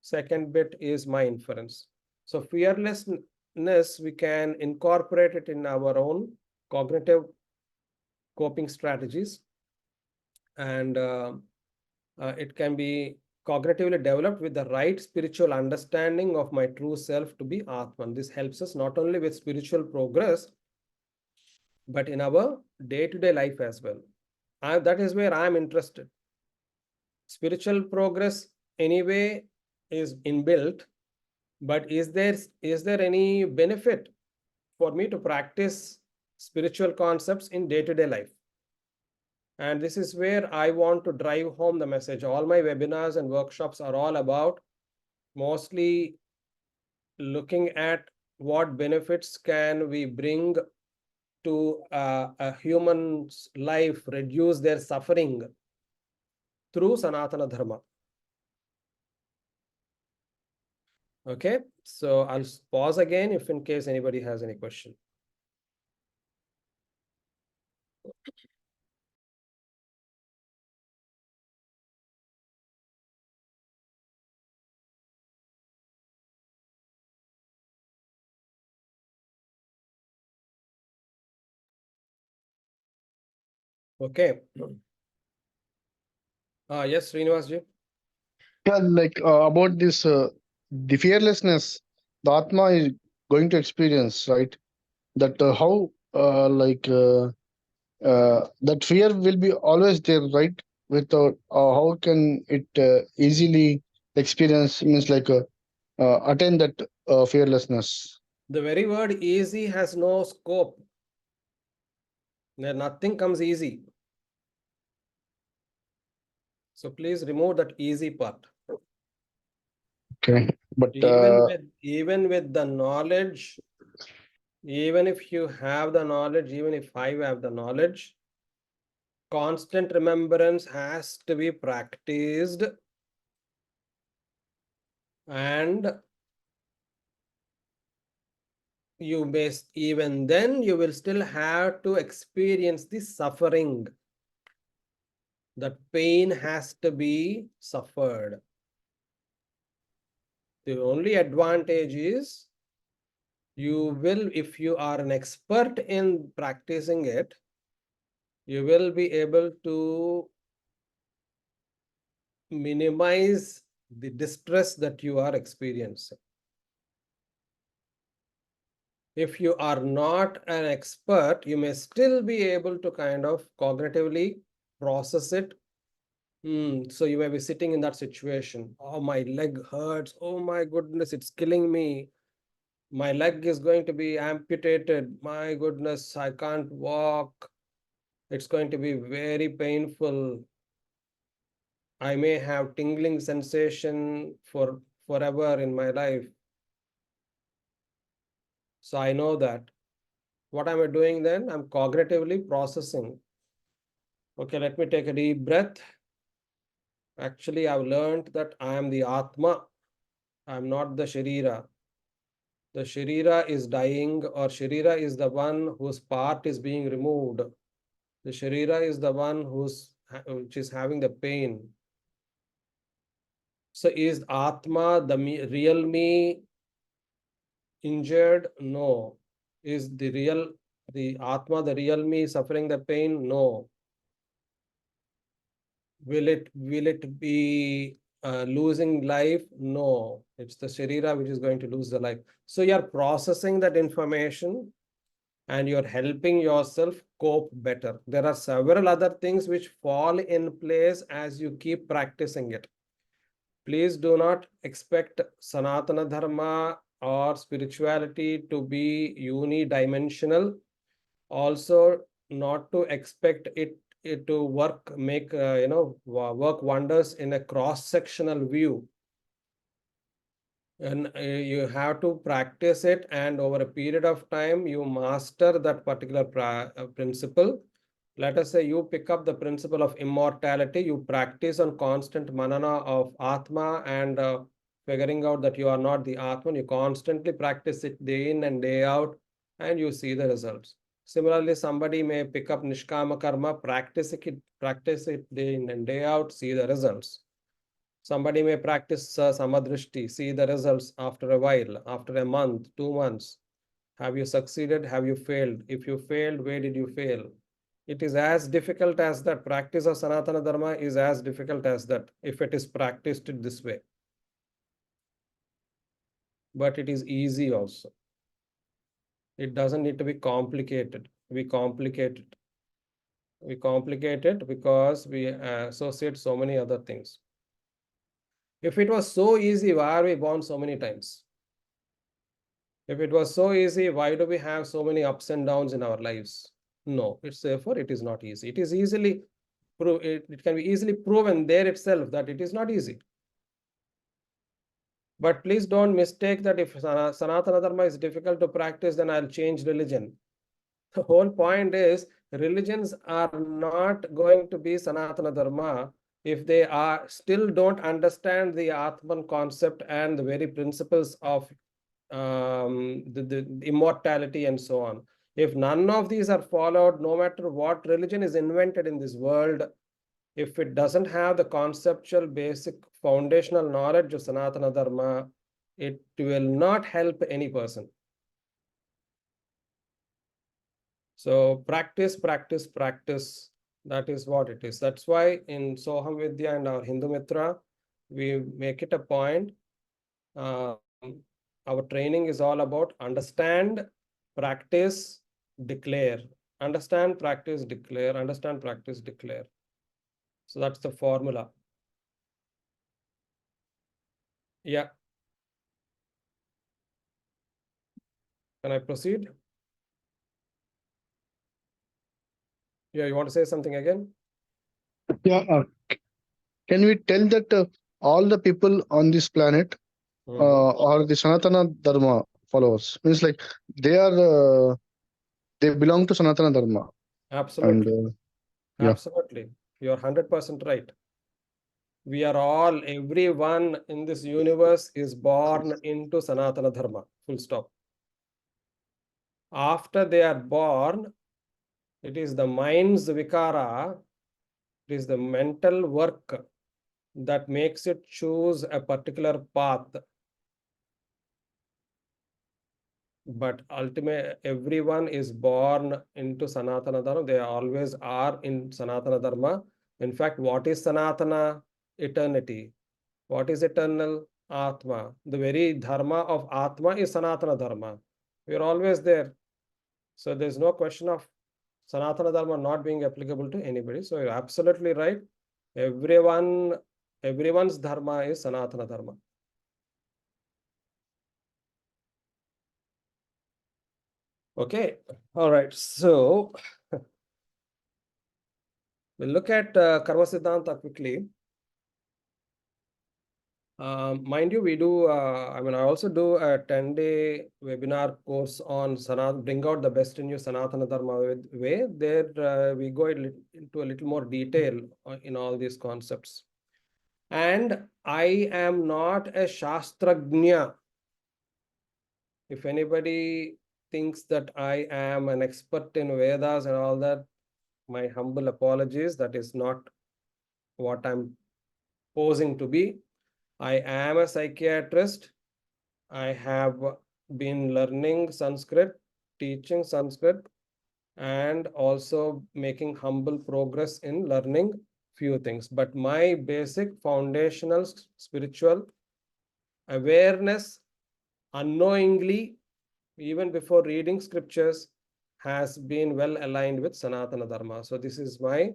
second bit is my inference. So, fearlessness, we can incorporate it in our own cognitive coping strategies, and it can be cognitively developed with the right spiritual understanding of my true self to be Atman. This helps us not only with spiritual progress, but in our day-to-day life as well. That is where I am interested. Spiritual progress anyway is inbuilt, but is there any benefit for me to practice spiritual concepts in day-to-day life? And this is where I want to drive home the message. All my webinars and workshops are all about mostly looking at what benefits can we bring to a human's life, reduce their suffering through Sanatana Dharma. Okay, so I'll pause again if in case anybody has any question. Okay. Yes, Srinivas ji. Yeah, like about this, the fearlessness, the Atma is going to experience, right? That how, that fear will be always there, right? Without, how can it easily experience, means like attain that fearlessness? The very word easy has no scope. Nothing comes easy. So please remove that easy part. Okay, but Even with the knowledge, even if you have the knowledge, even if I have the knowledge, constant remembrance has to be practiced, and you may, even then you will still have to experience the suffering. The pain has to be suffered. The only advantage is you will, if you are an expert in practicing it, you will be able to minimize the distress that you are experiencing. If you are not an expert, you may still be able to kind of cognitively process it. So you may be sitting in that situation. Oh, my leg hurts. Oh my goodness, it's killing me. My leg is going to be amputated. My goodness, I can't walk. It's going to be very painful. I may have tingling sensation for forever in my life. So I know that. What am I doing then? I'm cognitively processing. Okay, let me take a deep breath. Actually, I've learned that I am the Atma. I'm not the Sharira. The Sharira is dying, or Sharira is the one whose part is being removed. The Sharira is the one which is having the pain. So is Atma, the real me, injured? No. Is the Atma, the real me, suffering the pain? No. Will it be losing life? No. It's the Sharira which is going to lose the life. So you're processing that information and you're helping yourself cope better. There are several other things which fall in place as you keep practicing it. Please do not expect Sanatana Dharma or spirituality to be unidimensional. Also, not to expect it to work wonders in a cross-sectional view. And you have to practice it, and over a period of time, you master that particular principle. Let us say you pick up the principle of immortality, you practice on constant manana of Atma and figuring out that you are not the Atman. You constantly practice it day in and day out, and you see the results. Similarly, somebody may pick up Nishkama Karma, practice it day in and day out, see the results. Somebody may practice Samadrishti, see the results after a while, after a month, 2 months. Have you succeeded? Have you failed? If you failed, where did you fail? It is as difficult as that. Practice of Sanatana Dharma is as difficult as that if it is practiced this way. But it is easy also. It doesn't need to be complicated. We complicate it. We complicate it because we associate so many other things. If it was so easy, why are we born so many times? If it was so easy, why do we have so many ups and downs in our lives? No, it's therefore it is not easy. It is easily it can be easily proven there itself that it is not easy. But please don't mistake that if Sanatana Dharma is difficult to practice, then I'll change religion. The whole point is religions are not going to be Sanatana Dharma if they are still don't understand the Atman concept and the very principles of the immortality and so on. If none of these are followed, no matter what religion is invented in this world, if it doesn't have the conceptual basic foundational knowledge of Sanatana Dharma, it will not help any person. So practice, practice, practice. That is what it is. That's why in Soham Vidya and our Hindu Mitra, we make it a point. Our training is all about understand, practice, declare. Understand, practice, declare. Understand, practice, declare. So that's the formula. Yeah. Can I proceed? Yeah, you want to say something again? Yeah. Can we tell that all the people on this planet are the Sanatana Dharma followers? Means like they are they belong to Sanatana Dharma. Absolutely. And yeah. Absolutely. You're 100% right. We are all, everyone in this universe is born into Sanatana Dharma, full stop. After they are born, it is the mind's vikara, it is the mental work that makes it choose a particular path. But ultimately, everyone is born into Sanatana Dharma. They always are in Sanatana Dharma. In fact, what is Sanatana? Eternity. What is eternal? Atma. The very dharma of Atma is Sanatana Dharma. We are always there. So there's no question of Sanatana Dharma not being applicable to anybody. So you're absolutely right. Everyone's dharma is Sanatana Dharma. Okay. All right. So we'll look at Karma Siddhanta quickly. Mind you, we do, I also do a 10-day webinar course on bring out the best in you Sanatana Dharma way. There we go into a little more detail in all these concepts. And I am not a Shastragnya. If anybody thinks that I am an expert in Vedas and all that, my humble apologies. That is not what I'm posing to be. I am a psychiatrist. I have been learning Sanskrit, teaching Sanskrit, and also making humble progress in learning few things. But my basic foundational spiritual awareness, unknowingly, even before reading scriptures, has been well aligned with Sanatana Dharma. So this is my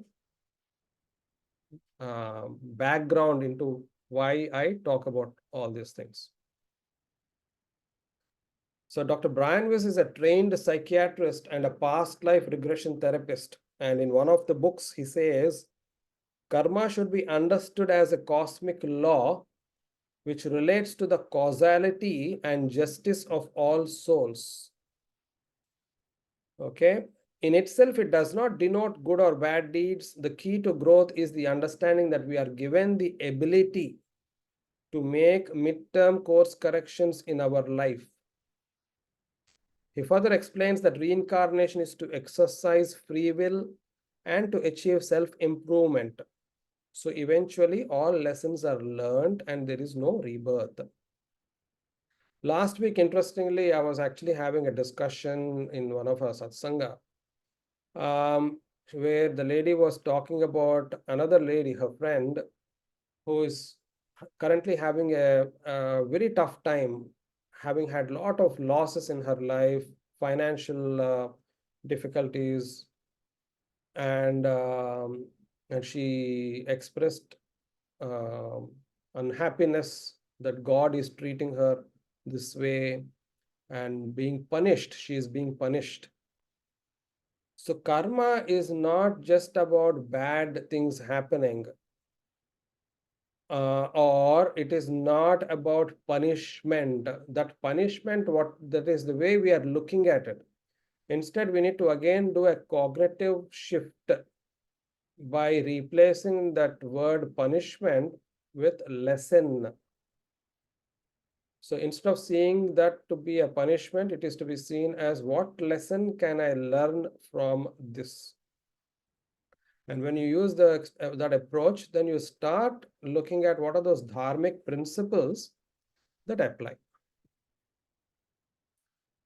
background into why I talk about all these things. So Dr. Brian Weiss is a trained psychiatrist and a past life regression therapist. And in one of the books, he says, karma should be understood as a cosmic law which relates to the causality and justice of all souls. Okay. In itself, it does not denote good or bad deeds. The key to growth is the understanding that we are given the ability to make midterm course corrections in our life. He further explains that reincarnation is to exercise free will and to achieve self-improvement. So eventually all lessons are learned and there is no rebirth. Last week, interestingly, I was actually having a discussion in one of our satsanga, where the lady was talking about another lady, her friend, who is currently having a very tough time, having had a lot of losses in her life, financial difficulties, and she expressed unhappiness that God is treating her this way and being punished. She is being punished. So karma is not just about bad things happening, or it is not about punishment. That punishment, that is the way we are looking at it. Instead, we need to again do a cognitive shift by replacing that word punishment with lesson. So instead of seeing that to be a punishment, it is to be seen as what lesson can I learn from this? And when you use that approach, then you start looking at what are those dharmic principles that apply.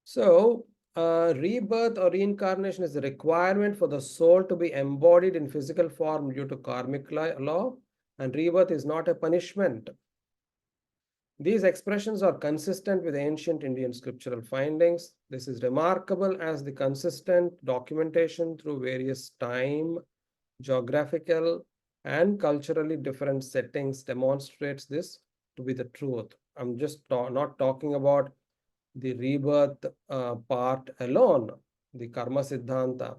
So rebirth or reincarnation is a requirement for the soul to be embodied in physical form due to karmic law, and rebirth is not a punishment. These expressions are consistent with ancient Indian scriptural findings. This is remarkable as the consistent documentation through various time, geographical, and culturally different settings demonstrates this to be the truth. I'm just not talking about the rebirth part alone, the karma siddhanta.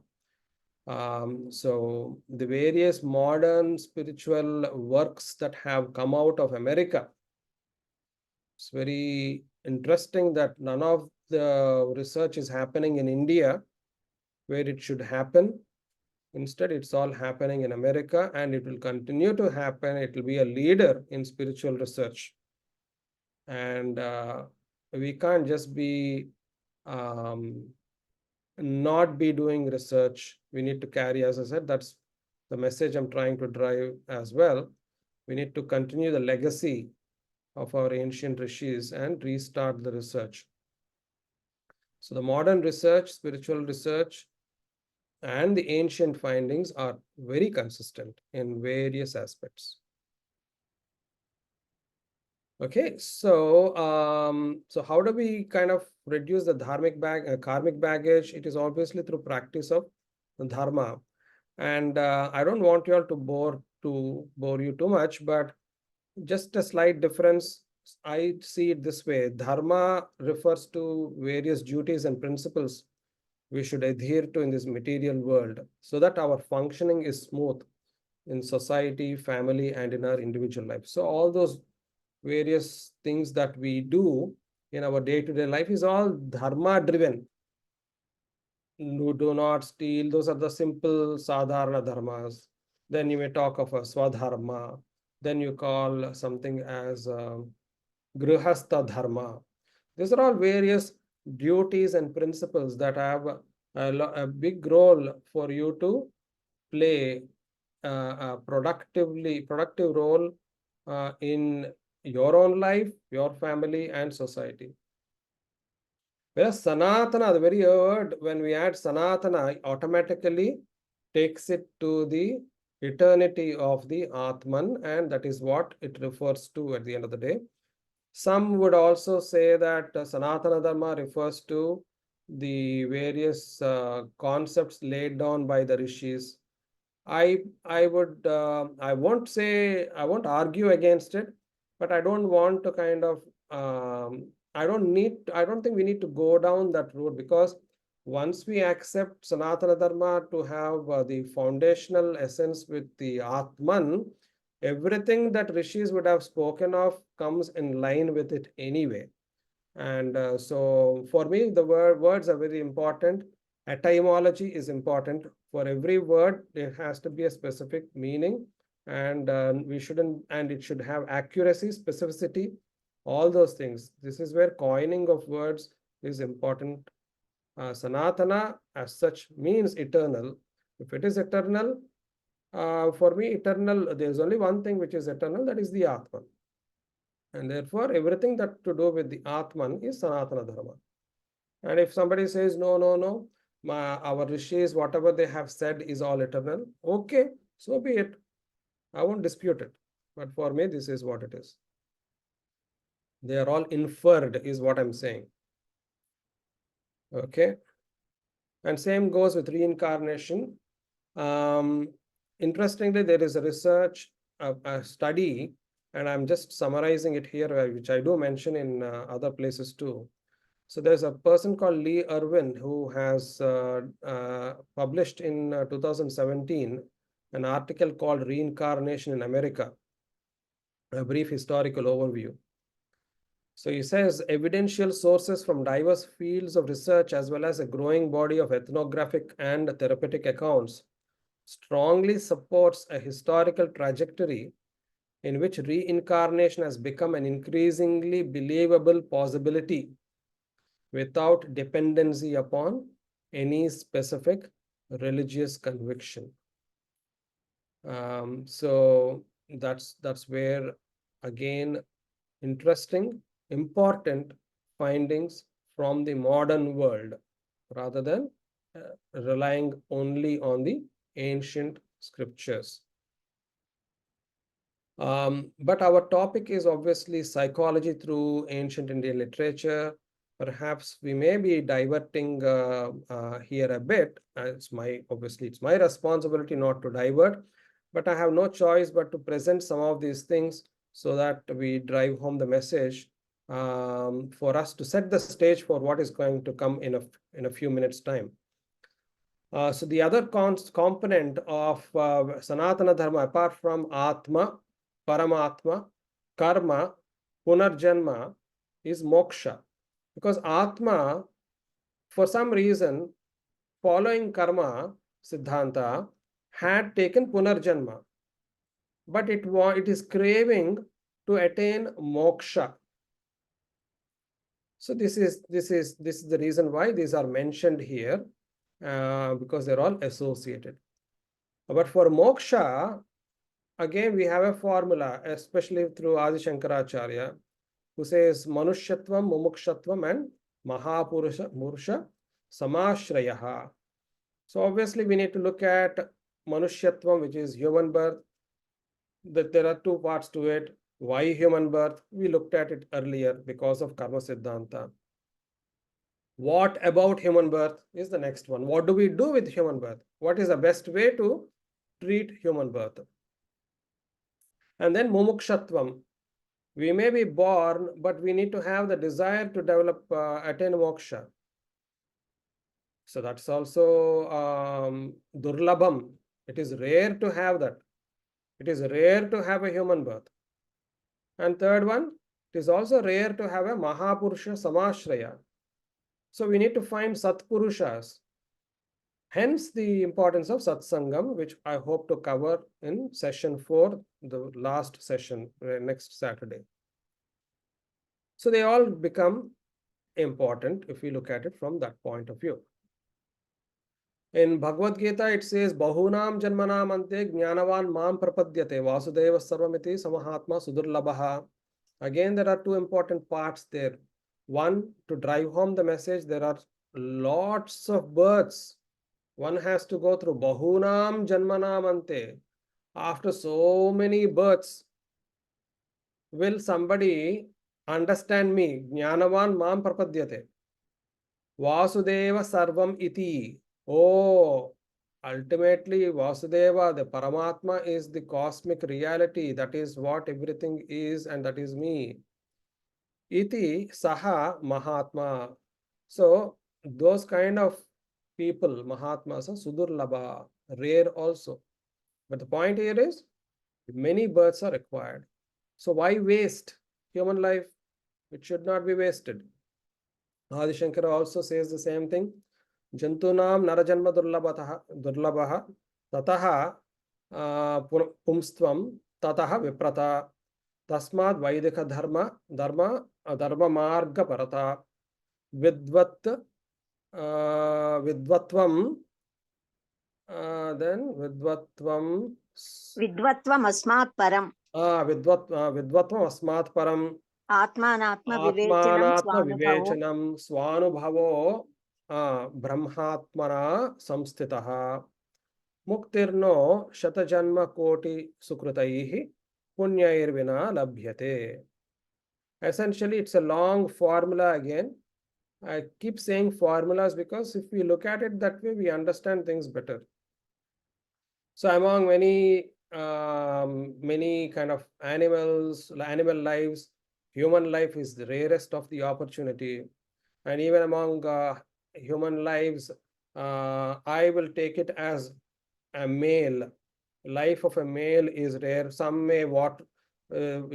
So the various modern spiritual works that have come out of America, it's very interesting that none of the research is happening in India where it should happen. Instead, it's all happening in America, and it will continue to happen. It will be a leader in spiritual research. And we can't just be not be doing research. We need to carry, as I said, that's the message I'm trying to drive as well. We need to continue the legacy of our ancient rishis and restart the research. So the modern research, spiritual research, and the ancient findings are very consistent in various aspects. Okay, so so how do we kind of reduce the karmic baggage? It is obviously through practice of dharma, and I don't want you all to bore you too much, but just a slight difference. I see it this way: dharma refers to various duties and principles we should adhere to in this material world, so that our functioning is smooth in society, family, and in our individual life. So all those various things that we do in our day-to-day life is all dharma driven. Do not steal. Those are the simple sadharana dharmas. Then you may talk of a swadharma. Then you call something as grihastha dharma. These are all various duties and principles that have a big role for you to play a productive role in your own life, your family, and society. Whereas Sanatana, the very word, when we add Sanatana, automatically takes it to the eternity of the Atman, and that is what it refers to at the end of the day. Some would also say that Sanatana Dharma refers to the various concepts laid down by the rishis. I won't argue against it, but I don't want to kind of I don't think we need to go down that road, because once we accept Sanatana Dharma to have the foundational essence with the Atman, everything that rishis would have spoken of comes in line with it anyway. And so for me, the words are very important. Etymology is important. For every word, there has to be a specific meaning, and we shouldn't, and it should have accuracy, specificity, all those things. This is where coining of words is important. Sanatana as such means eternal. If it is eternal, for me, eternal, there's only one thing which is eternal, that is the Atman. And therefore, everything that to do with the Atman is Sanatana Dharma. And if somebody says, no, no, no, our rishis, whatever they have said is all eternal, okay, so be it. I won't dispute it. But for me, this is what it is. They are all inferred, is what I'm saying. Okay. And same goes with reincarnation. Interestingly, there is a research, a study, and I'm just summarizing it here, which I do mention in other places too. So there's a person called Lee Irwin who has published in 2017 an article called Reincarnation in America, a brief historical overview. So he says evidential sources from diverse fields of research as well as a growing body of ethnographic and therapeutic accounts strongly supports a historical trajectory in which reincarnation has become an increasingly believable possibility without dependency upon any specific religious conviction. So that's where, again, interesting, important findings from the modern world rather than relying only on the ancient scriptures. But our topic is obviously psychology through ancient Indian literature. Perhaps we may be diverting here a bit. Obviously it's my responsibility not to divert, but I have no choice but to present some of these things so that we drive home the message for us to set the stage for what is going to come in a few minutes' time. So the other component of Sanatana Dharma, apart from Atma, Paramatma, Karma, Punarjanma, is Moksha. Because Atma, for some reason, following Karma Siddhanta, had taken Punarjanma, but it is craving to attain Moksha. So this is the reason why these are mentioned here, because they're all associated. But for Moksha, again, we have a formula, especially through Adi Shankaracharya, who says Manushyatvam, Mumukshatvam, and Mahapurusha Samashraya. So obviously, we need to look at Manushyatvam, which is human birth. That there are two parts to it. Why human birth? We looked at it earlier because of Karma Siddhanta. What about human birth is the next one. What do we do with human birth? What is the best way to treat human birth? And then Mumukshatvam. We may be born, but we need to have the desire to develop, attain moksha. So that's also durlabham. It is rare to have that. It is rare to have a human birth. And third one, it is also rare to have a Mahapurusha Samashraya. So we need to find Satpurushas. Hence the importance of Satsangam, which I hope to cover in session 4, the last session, next Saturday. So they all become important if we look at it from that point of view. In Bhagavad Gita, it says, Bahunam Janmanam Ante Jnanavan Mam Prapadyate Vasudeva Sarvamiti Samahatma Sudurlabhaha. Again, there are two important parts there. One, to drive home the message, there are lots of births. One has to go through Bahunam Janmanam Ante. After so many births, will somebody understand me? Jnanavan Mam Prapadyate Vasudeva Sarvam Iti. Oh, ultimately, Vasudeva, the Paramatma, is the cosmic reality. That is what everything is, and that is me. Iti Saha Mahatma. So, those kind of people, Mahatmas, are Sudurlabha, rare also. But the point here is, Many births are required. So why waste human life? It should not be wasted. Adi Shankara also says the same thing. Jantunam narajanma durlabaha tataha pumstvam tataha viprata tasmad vaidika dharma marga parata vidvatvam then vidvatvam Vidvatvam asmat param. vidvatvam asmat param Atmanatma vivechanam Atmanatma swanubhavo. vivechanam swanubhavo brahmatmana samstitaha muktirno shatajanma koti sukritaihi punyairvina labhyate. Essentially, it's a long formula again. I keep saying formulas because if we look at it that way, we understand things better. So among many kind of animal lives, human life is the rarest of the opportunity. And even among human lives, I will take it as a male. Life of a male is rare. Some may what what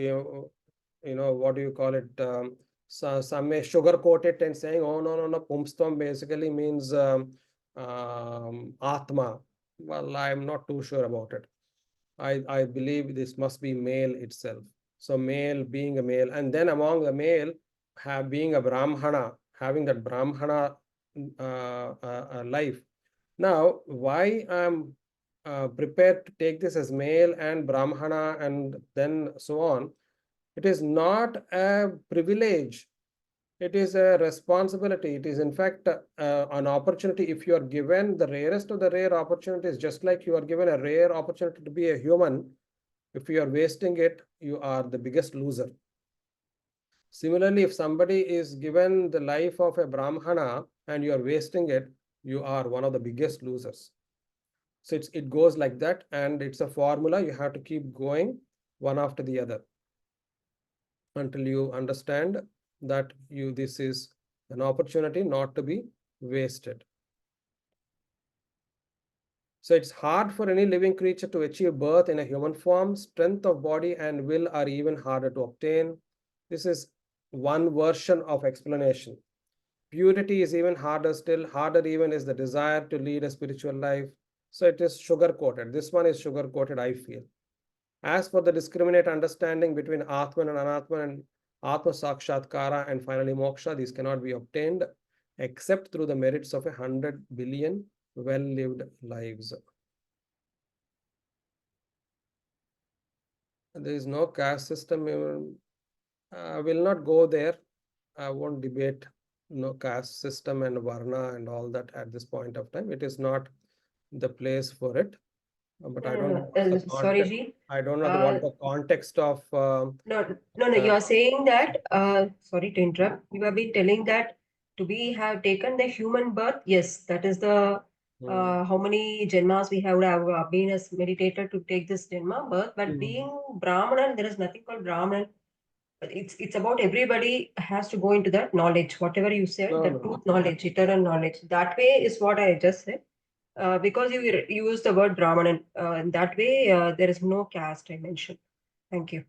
do you call it? Some may sugarcoat it and saying, oh no, pumstvam basically means atma. Well, I'm not too sure about it. I believe this must be male itself. So male being a male, and then among the male, being a brahmana, having that brahmana life. Now, why I'm prepared to take this as male and brahmana and then so on, it is not a privilege. It is a responsibility. It is in fact an opportunity. If you are given the rarest of the rare opportunities, just like you are given a rare opportunity to be a human, if you are wasting it, you are the biggest loser. Similarly, if somebody is given the life of a brahmana and you are wasting it, you are one of the biggest losers. So it goes like that, and it's a formula. You have to keep going one after the other until you understand that this is an opportunity not to be wasted. So it's hard for any living creature to achieve birth in a human form. Strength of body and will are even harder to obtain. This is one version of explanation. Purity is even harder still. Harder even is the desire to lead a spiritual life. So it is sugar-coated. This one is sugar-coated, I feel. As for the discriminate understanding between Atman and Anatman and Atma Sakshatkara and finally Moksha, these cannot be obtained except through the merits of 100 billion well-lived lives. There is no caste system. I will not go there. I won't debate no caste system and Varna and all that at this point of time. It is not the place for it. But I don't know what's the Sorry, context. Ji. I don't know what the context of No, you are saying that, sorry to interrupt, you have been telling that to be have taken the human birth, yes, that is the how many janmas we have been as meditator to take this janma birth, but being Brahmanan, there is nothing called Brahmanan. It's about everybody has to go into that knowledge, whatever you said, No, the no. truth knowledge, eternal knowledge. That way is what I just said. Because you use the word Brahmanan, in that way, there is no caste I mentioned. Thank you.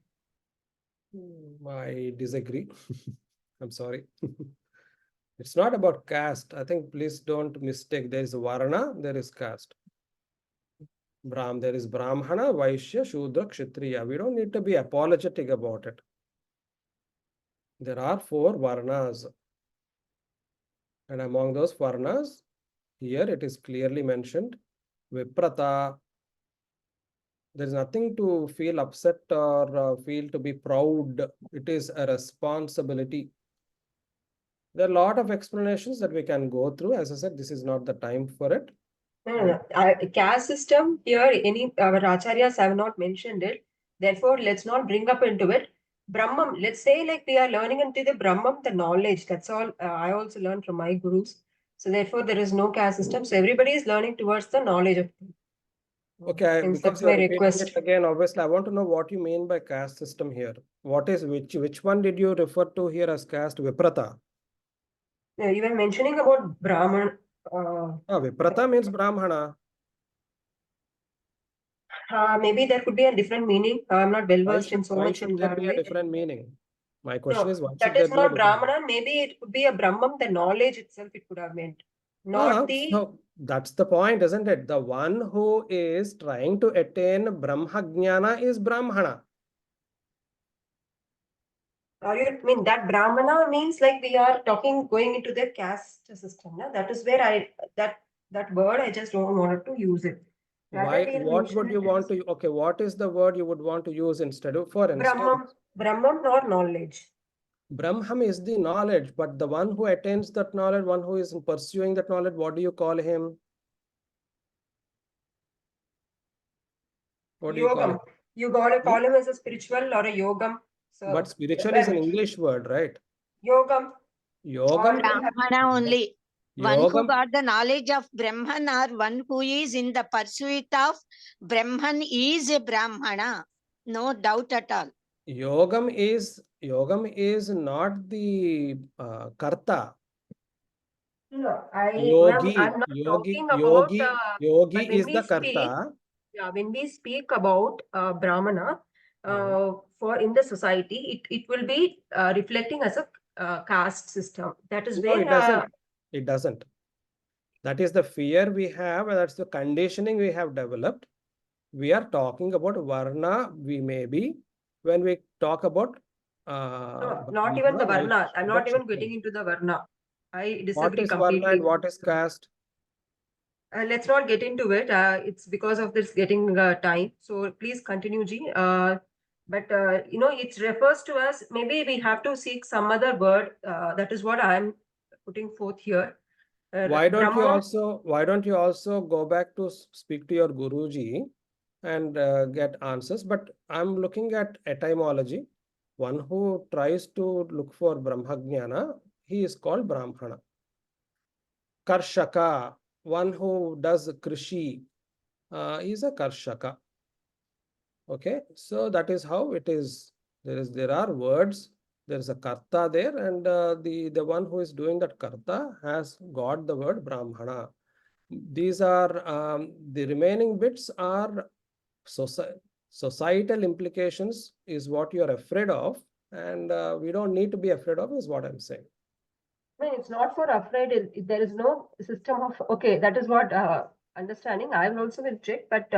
I disagree. I'm sorry. It's not about caste. I think please don't mistake. There is Varna, there is caste. There is Brahmana, Vaishya, Shudra, Kshatriya. We don't need to be apologetic about it. There are 4 Varnas. And among those Varnas, here it is clearly mentioned, Viprata. There is nothing to feel upset or feel to be proud. It is a responsibility. There are a lot of explanations that we can go through. As I said, this is not the time for it. No. Caste system here, our acharyas have not mentioned it. Therefore, let's not bring up into it. Brahman, let's say like we are learning into the Brahman, the knowledge. That's all I also learned from my gurus. So therefore, there is no caste system. So everybody is learning towards the knowledge of things. Okay, Hence, because that's you're my repeating request. it again, obviously, I want to know what you mean by caste system here. What is which one did you refer to here as caste? Viprata. You were mentioning about Brahman. Viprata means Brahmana. Maybe there could be a different meaning. I'm not well Why versed in should, so why much should in there be a language. different meaning? My question No, is, why that should there is be a not different meaning? Brahmana. Maybe it could be a Brahman, the knowledge itself it could have meant. Not the So that's the point, isn't it? The one who is trying to attain Brahma Jnana is Brahmana. Are you mean that Brahmana means like we are talking going into the caste system? No? That is where that word I just don't want to use it. Rather, Why? we'll What would mention you it want as to? Okay, what is the word you would want to use instead of? For instance, Brahman or knowledge. Brahman is the knowledge, but the one who attains that knowledge, one who is pursuing that knowledge, what do you call him? What do you call him? Yogam. You gotta call him as a spiritual or a yogam. So But spiritual is an English word, right? yogam. Yogam, Brahmana only. One who yogam, got the knowledge of Brahman or one who is in the pursuit of Brahman is a Brahmana. No doubt at all. yogam is not the karta. No, Yogi, I'm not yogi, talking about. yogi, yogi But when is we the speak, karta. yeah, when we speak about Brahmana, for in the society, it will be reflecting as a caste system. That is No, where it doesn't. It doesn't. That is the fear we have, and that's the conditioning we have developed. We are talking about varna, we may be, when we talk about no, not even the varna. I'm not even getting Vaishya. into the varna. I What disagree is varna completely. and what is caste? Let's not get into it. It's because of this getting time. So please continue, Ji. It refers to us. Maybe we have to seek some other word. That is what I'm putting forth here. Why don't Brahman. you also go back to speak to your Guruji and get answers? But I'm looking at etymology. One who tries to look for Brahmajnana, he is called Brahmana. Karshaka, one who does Krishi, is a Karshaka. Okay, so that is how it is. There are words. There is a karta there, and the one who is doing that karta has got the word Brahmana. These are the remaining bits are societal implications is what you are afraid of, and we don't need to be afraid of is what I'm saying. I mean, it's not for afraid. There is no system of okay. That is what understanding. I will also will check, but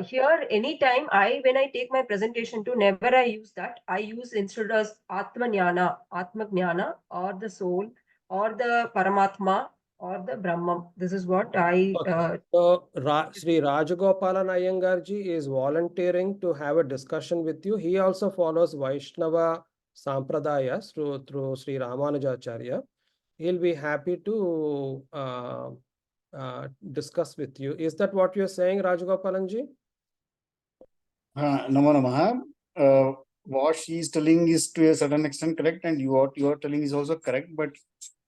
here anytime when I take my presentation to never I use that. I use instead of Atma Jnana, or the soul, or the Paramatma, or the Brahman. This is what I. Okay. So Sri Rajagopalan Iyengar ji is volunteering to have a discussion with you. He also follows Vaishnava Sampradayas through Sri Ramanujacharya. He'll be happy to discuss with you. Is that what you're saying, Rajagopalan ji? Namo Namaha. What she is telling is to a certain extent correct, and what you are telling is also correct. But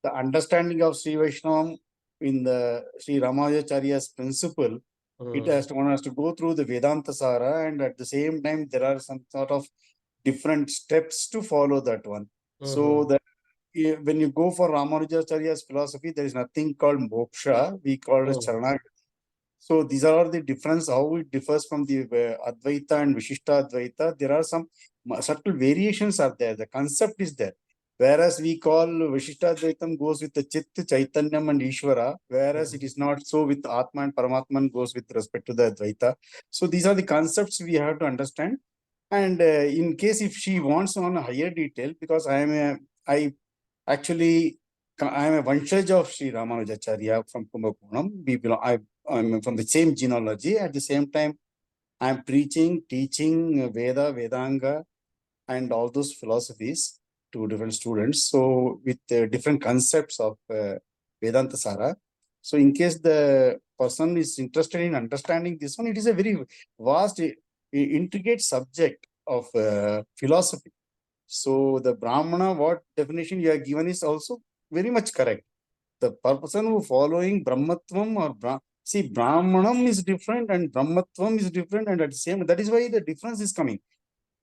the understanding of Sri Vaishnavam in the Sri Ramanujacharya's principle, one has to go through the Vedanta Sara, and at the same time there are some sort of different steps to follow that one. So that when you go for Ramanujacharya's philosophy, there is nothing called moksha. We call it Charanagati. So these are the difference, how it differs from the Advaita and Vishishta Advaita. There are some subtle variations are there. The concept is there. Whereas we call Vishishta Advaitam goes with the Chit, Chaitanyam and Ishvara, whereas it is not so with Atma and Paramatman goes with respect to the Advaita. So these are the concepts we have to understand. And in case if she wants on a higher detail, because I am a Vanshaj of Sri Ramanujacharya from Kumbakonam. I'm from the same genealogy. At the same time, I'm preaching, teaching Veda, Vedanga, and all those philosophies to different students. So with different concepts of Vedanta Sara. So in case the person is interested in understanding this one, it is a very vast, intricate subject of philosophy. So the Brahmana, what definition you have given is also very much correct. The person who following Brahmatvam or see, Brahmanam is different and Brahmatvam is different, and at the same, that is why the difference is coming.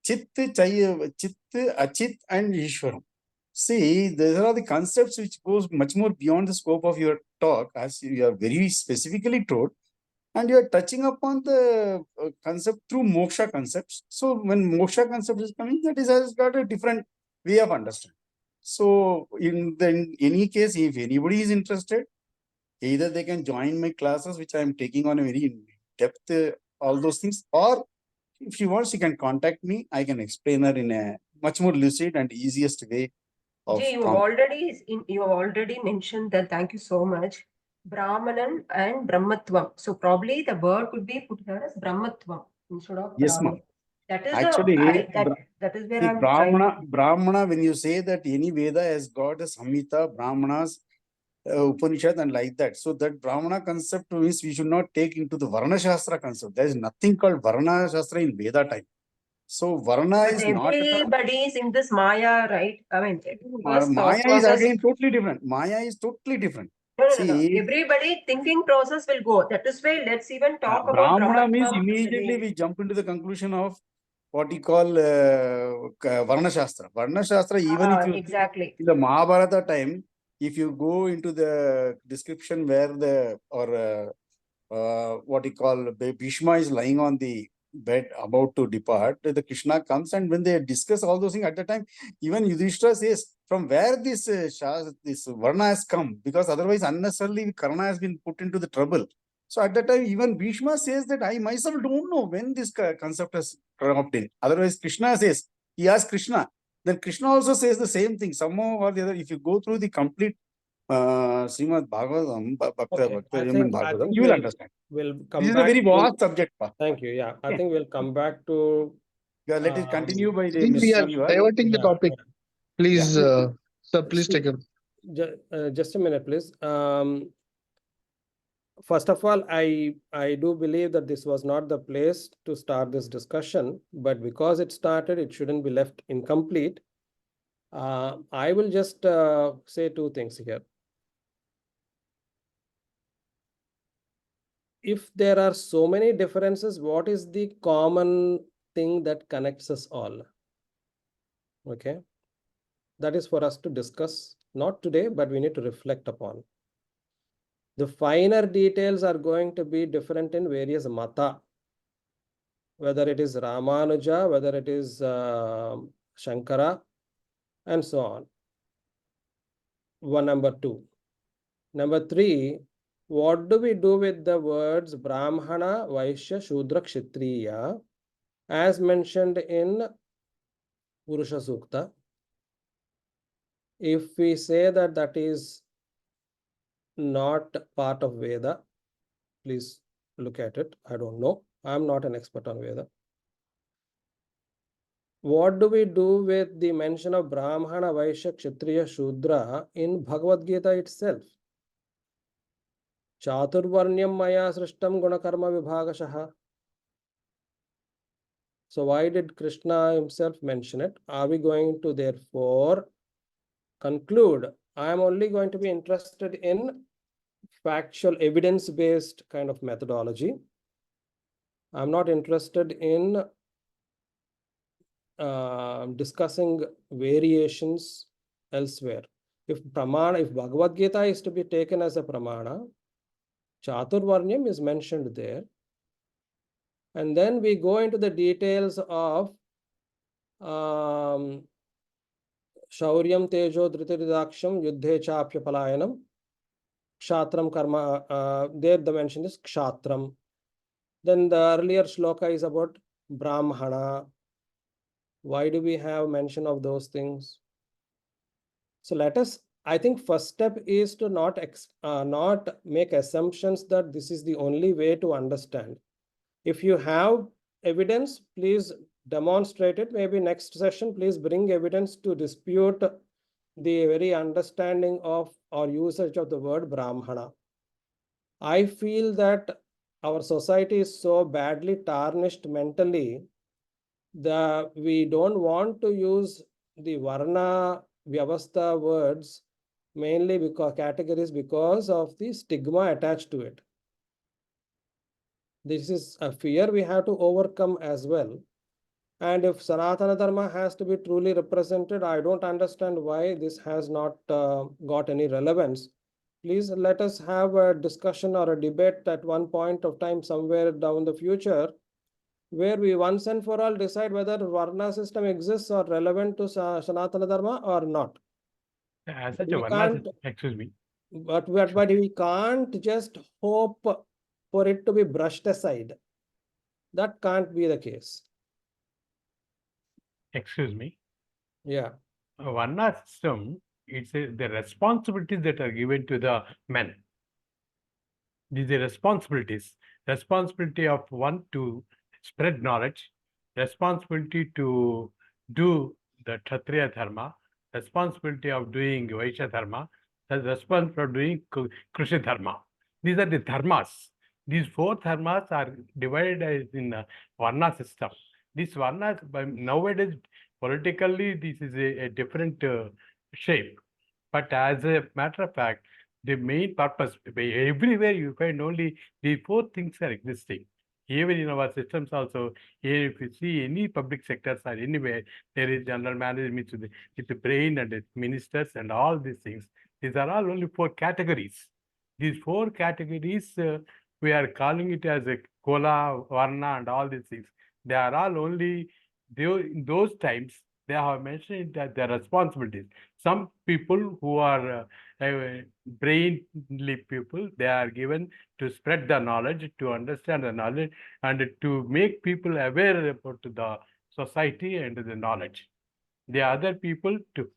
Chit, Achit, and Ishwaram. See, there are the concepts which goes much more beyond the scope of your talk, as you are very specifically told. and you are touching upon the concept through moksha concepts. So when moksha concept is coming, that is has got a different way of understanding. So in any case, if anybody is interested, either they can join my classes, which I am taking on a very in depth, all those things, or if she wants, she can contact me. I can explain her in a much more lucid and easiest way. Of Jay, you have already mentioned that. Thank you so much. Brahmanan and Brahmatvam. So probably the word could be put here as Brahmatvam instead of Yes, ma'am. Brahman. That is Actually, that is where see, I'm trying to. Brahmana, when you say that any Veda has got a Samhita, Brahmanas, Upanishad, and like that. So that Brahmana concept means we should not take into the Varna Shastra concept. There is nothing called Varna Shastra in Veda time. So Varna But is not at all. everybody is in this Maya, right? I mean, everyone's Maya thought is process. again totally different. Maya is totally different. No. See, Everybody thinking process will go. That is why let's even talk about Brahmana means Brahmatvam. immediately we jump into the conclusion of what you call Varna Shastra. Varna Shastra, even if you see Exactly. in the Mahabharata time, if you go into the description where what you call Bhishma is lying on the bed about to depart, the Krishna comes, and when they discuss all those things at the time, even Yudhishthira says from where this this Varna has come, because otherwise unnecessarily Karna has been put into the trouble. So at that time, even Bhishma says that I myself don't know when this concept has cropped in. Otherwise, Krishna says, he asks Krishna. Then Krishna also says the same thing. Somehow or the other, if you go through the complete Srimad Bhagavatam, Okay, I Bhagavatam, think you will understand. we'll come This is a back very to- vast subject. Thank you. Yeah, I Okay. think we'll come back to. Yeah, let it continue by I the think we are Mr. diverting the Yeah, topic. Please, sir, please See, take it. Just a minute, please. First of all, I do believe that this was not the place to start this discussion, but because it started, it shouldn't be left incomplete. I will just say two things here. If there are so many differences, what is the common thing that connects us all? Okay, that is for us to discuss, not today, but we need to reflect upon. The finer details are going to be different in various mata, whether it is Ramanuja, whether it is Shankara, and so on. Number two. Number three, what do we do with the words Brahmana, Vaishya, Shudra, Kshatriya, as mentioned in Purusha Sukta? If we say that that is not part of Veda, please look at it. I don't know. I'm not an expert on Veda. What do we do with the mention of Brahmana, Vaishya, Kshatriya, Shudra in Bhagavad Gita itself? Chaturvarnyam maya srishtam gunakarma vibhagashaha. So why did Krishna himself mention it? Are we going to therefore conclude? I am only going to be interested in factual evidence-based kind of methodology. I'm not interested in discussing variations elsewhere. If Bhagavad Gita is to be taken as a pramana, Chaturvarnyam is mentioned there. And then we go into the details of Shauryam Tejo Dhritirudaksham Yuddhe Chapya Palayanam Kshatram Karma. There the mention is Kshatram. Then the earlier shloka is about Brahmana. Why do we have mention of those things? So let us, I think first step is to not make assumptions that this is the only way to understand. If you have evidence, please demonstrate it. Maybe next session, please bring evidence to dispute the very understanding of or usage of the word Brahmana. I feel that our society is so badly tarnished mentally that we don't want to use the Varna Vyavastha words mainly because categories because of the stigma attached to it. This is a fear we have to overcome as well. And if Sanatana Dharma has to be truly represented, I don't understand why this has not got any relevance please let us have a discussion or a debate at one point of time somewhere down the future, where we once and for all decide whether Varna system exists or relevant to Sanatana Dharma or not. As But such a we Varna can't, system, excuse me. but we can't just hope for it to be brushed aside. That can't be the case. Excuse me. Yeah. A Varna system, it's the responsibilities that are given to the men. These are responsibilities. Responsibility of one to spread knowledge, responsibility to do the Kshatriya Dharma, responsibility of doing Vaishya Dharma, the responsibility of doing Krishna Dharma. These are the dharmas. These four dharmas are divided as in a Varna system. This Varna, nowadays, politically, this is a different shape. But as a matter of fact, the main purpose, everywhere you find only these four things are existing. Even in our systems also, if you see any public sectors or anywhere, there is general management with the brain and the ministers and all these things. These are all only four categories. These four categories, we are calling it as a Kola, Varna and all these things. They are all only, in those times, they have mentioned that their responsibilities. Some people who are brainly people, they are given to spread the knowledge, to understand the knowledge, and to make people aware about the society and the knowledge. The other people to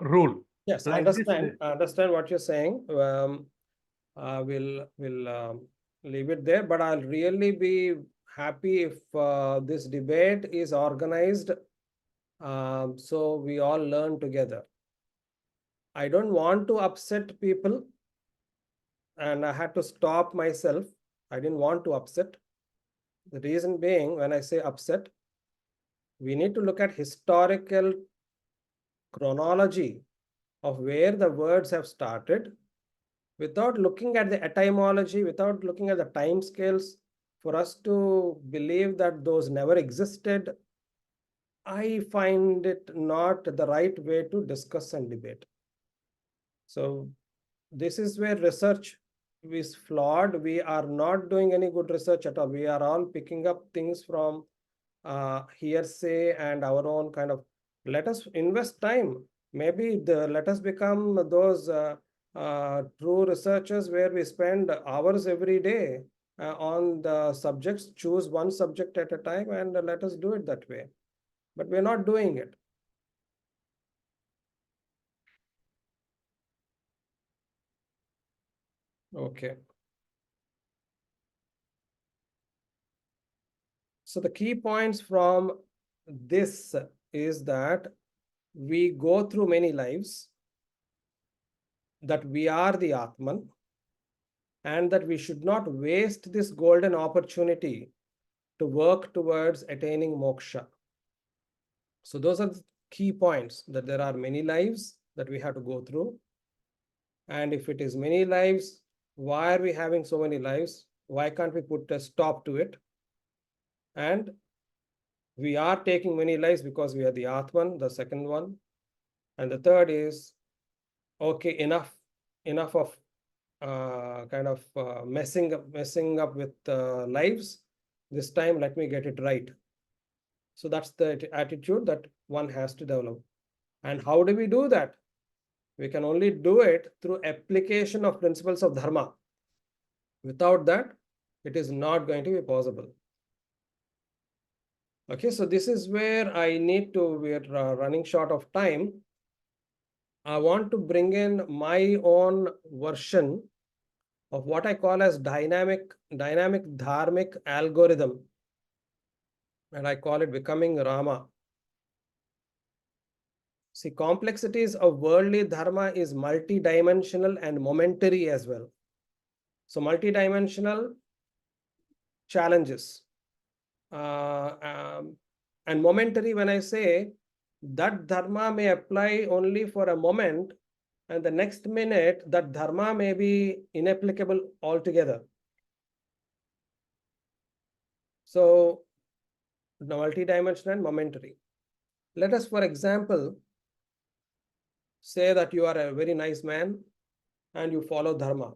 rule. Yes, I Like this, understand what you're saying. We'll leave it there, but I'll really be happy if this debate is organized so we all learn together. I don't want to upset people, and I had to stop myself. I didn't want to upset. The reason being, when I say upset, we need to look at historical chronology of where the words have started without looking at the etymology, without looking at the time scales. For us to believe that those never existed, I find it not the right way to discuss and debate. So this is where research is flawed. We are not doing any good research at all. We are all picking up things from hearsay and our own kind of. Let us invest time. Maybe let us become those true researchers where we spend hours every day on the subjects, choose one subject at a time, and let us do it that way. But we're not doing it. Okay. So the key points from this is that we go through many lives, that we are the Atman, and that we should not waste this golden opportunity to work towards attaining moksha. So those are the key points, that there are many lives that we have to go through. And if it is many lives, why are we having so many lives? Why can't we put a stop to it? And we are taking many lives because we are the Atman, the second one. And the third is, okay, enough of messing up with lives. This time, let me get it right. So that's the attitude that one has to develop. And how do we do that? We can only do it through application of principles of dharma. Without that, it is not going to be possible. Okay, so this is where we're running short of time. I want to bring in my own version of what I call as dynamic dharmic algorithm. And I call it becoming Rama. See, complexities of worldly dharma is multidimensional and momentary as well. So multidimensional challenges. And momentary, when I say that dharma may apply only for a moment, and the next minute that dharma may be inapplicable altogether. So multidimensional and momentary. Let us, for example, say that you are a very nice man and you follow dharma.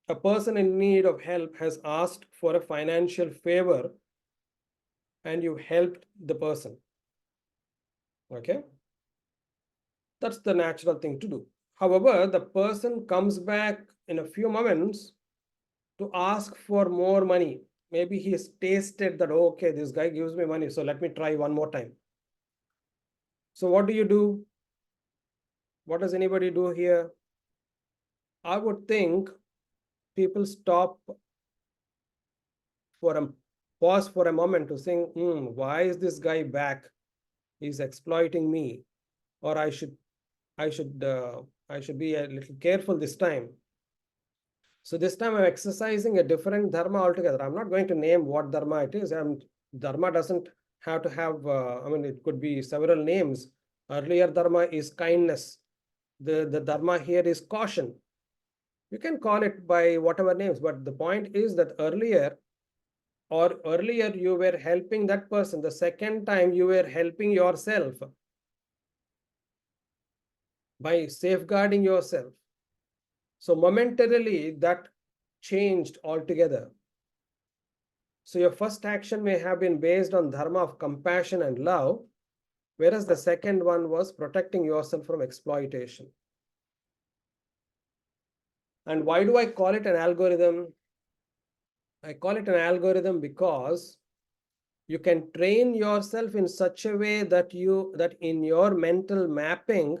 A person in need of help has asked for a financial favor and you helped the person. Okay? That's the natural thing to do. However, the person comes back in a few moments to ask for more money. Maybe he's tasted that, okay, this guy gives me money, so let me try one more time. So what do? What does anybody do here? I would think people stop for a pause for a moment to think, why is this guy back? He's exploiting me, or I should be a little careful this time. So this time I'm exercising a different dharma altogether. I'm not going to name what dharma it is. Dharma doesn't have to have, it could be several names. Earlier dharma is kindness. The dharma here is caution. You can call it by whatever names, but the point is that earlier you were helping that person. The second time you were helping yourself by safeguarding yourself. So momentarily that changed altogether. So your first action may have been based on dharma of compassion and love, whereas the second one was protecting yourself from exploitation. And why do I call it an algorithm? I call it an algorithm because you can train yourself in such a way that in your mental mapping,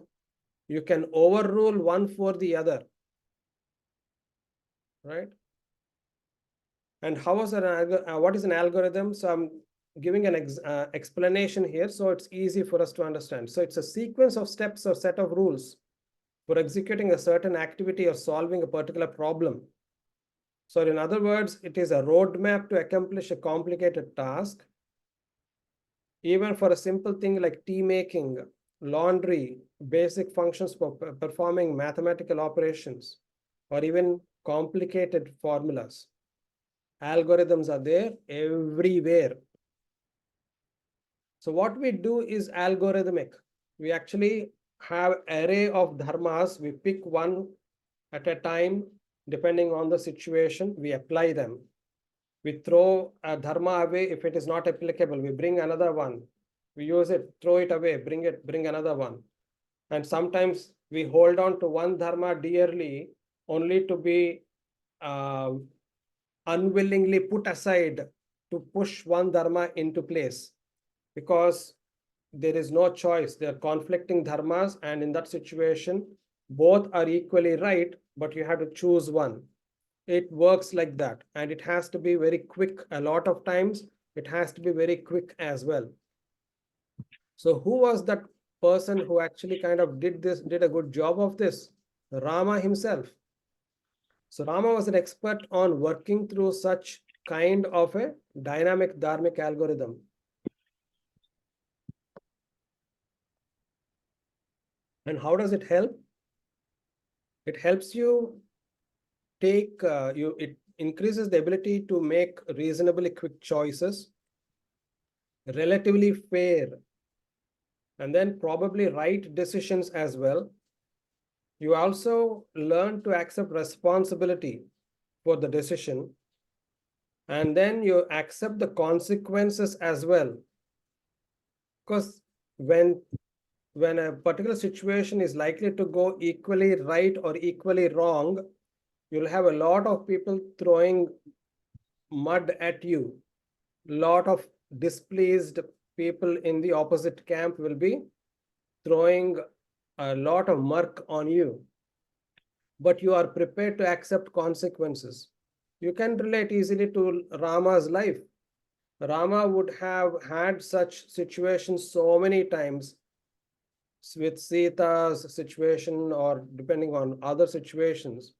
you can overrule one for the other. Right? And what is an algorithm? So I'm giving an explanation here so it's easy for us to understand. So it's a sequence of steps or set of rules for executing a certain activity or solving a particular problem. So in other words, it is a roadmap to accomplish a complicated task. Even for a simple thing like tea making, laundry, basic functions for performing mathematical operations, or even complicated formulas. Algorithms are there everywhere. So what we do is algorithmic. We actually have array of dharmas. We pick one at a time, depending on the situation, we apply them. We throw a dharma away if it is not applicable. We bring another one. We use it, throw it away, bring another one. And sometimes we hold on to one dharma dearly only to be unwillingly put aside to push one dharma into place, because there is no choice. They are conflicting dharmas, and in that situation, both are equally right, but you have to choose one. It works like that, and it has to be very quick. A lot of times, it has to be very quick as well. So who was that person who actually kind of did a good job of this? Rama himself. So Rama was an expert on working through such kind of a dynamic dharmic algorithm. And how does it help? It helps you it increases the ability to make reasonably quick choices, relatively fair, and then probably right decisions as well. You also learn to accept responsibility for the decision, and then you accept the consequences as well. Because when a particular situation is likely to go equally right or equally wrong, you'll have a lot of people throwing mud at you. Lot of displeased people in the opposite camp will be throwing a lot of murk on you. But you are prepared to accept consequences. You can relate easily to Rama's life. Rama would have had such situations so many times with Sita's situation or depending on other situations.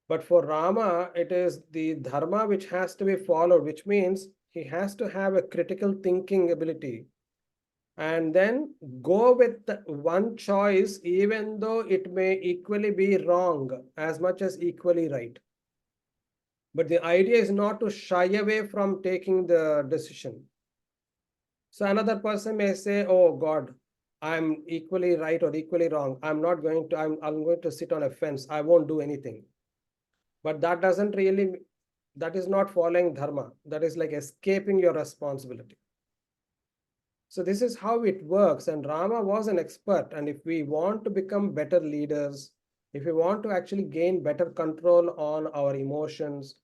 But for Rama, it is the dharma which has to be followed, which means he has to have a critical thinking ability and then go with one choice, even though it may equally be wrong as much as equally right. But the idea is not to shy away from taking the decision. So another person may say, oh God, I'm equally right or equally wrong. I'm going to sit on a fence. I won't do anything. But that is not following dharma. That is like escaping your responsibility. So this is how it works. And Rama was an expert. And if we want to become better leaders, if we want to actually gain better control on our emotions,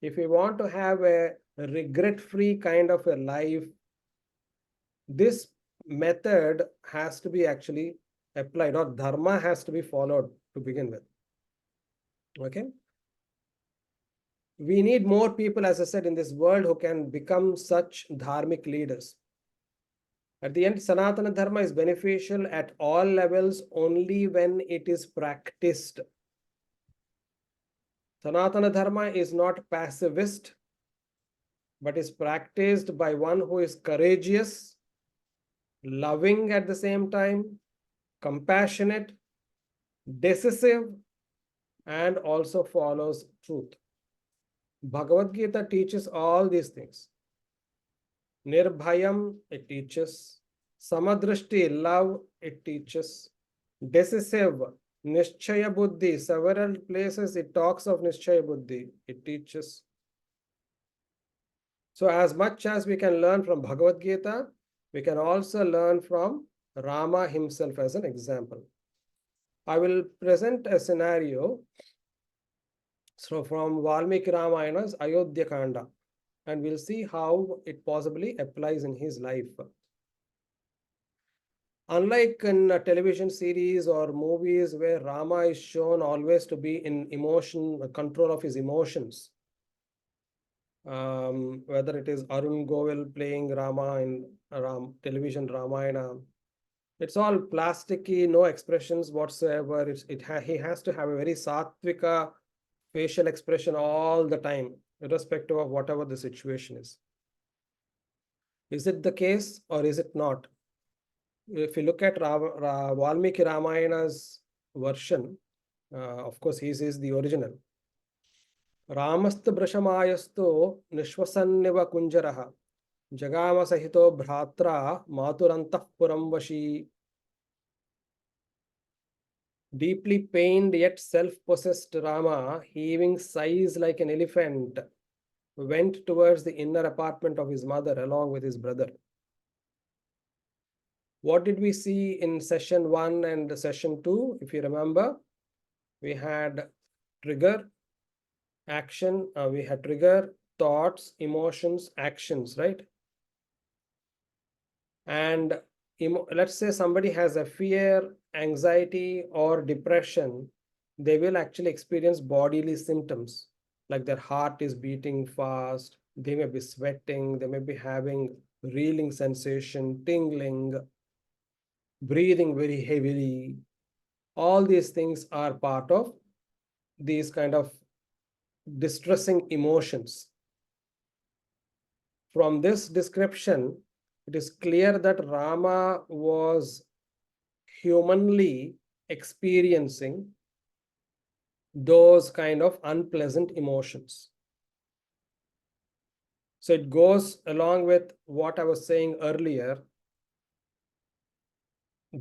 if we want to have a regret-free kind of a life, this method has to be actually applied, or dharma has to be followed to begin with. Okay. We need more people, as I said, in this world who can become such dharmic leaders. At the end, Sanatana Dharma is beneficial at all levels only when it is practiced. Sanatana Dharma is not pacifist, but is practiced by one who is courageous, loving at the same time, compassionate, decisive, and also follows truth. Bhagavad Gita teaches all these things. Nirbhayam, it teaches. Samadrishti, love, it teaches. Decisive, Nishchaya Buddhi, several places it talks of Nishchaya Buddhi, it teaches. So as much as we can learn from Bhagavad Gita, we can also learn from Rama himself as an example. I will present a scenario from Valmiki Ramayana's Ayodhya Kanda, and we'll see how it possibly applies in his life. Unlike in a television series or movies where Rama is shown always to be in control of his emotions, whether it is Arun Govil playing Rama in television Ramayana, it's all plasticky, no expressions whatsoever. He has to have a very sattvika facial expression all the time, irrespective of whatever the situation is. Is it the case or is it not? If you look at Valmiki Ramayana's version, of course, he is the original. Ramasta brashamayasto nishwasanniva kunjaraha jagama sahito bhratra maturantah puramvashi. Deeply pained yet self-possessed Rama, heaving sighs like an elephant, went towards the inner apartment of his mother along with his brother. What did we see in session 1 and session 2? If you remember, we had trigger, action, we had trigger, thoughts, emotions, actions, right? And let's say somebody has a fear, anxiety, or depression, they will actually experience bodily symptoms like their heart is beating fast, they may be sweating, they may be having reeling sensation, tingling, breathing very heavily. All these things are part of these kind of distressing emotions. From this description, it is clear that Rama was humanly experiencing those kind of unpleasant emotions. So it goes along with what I was saying earlier.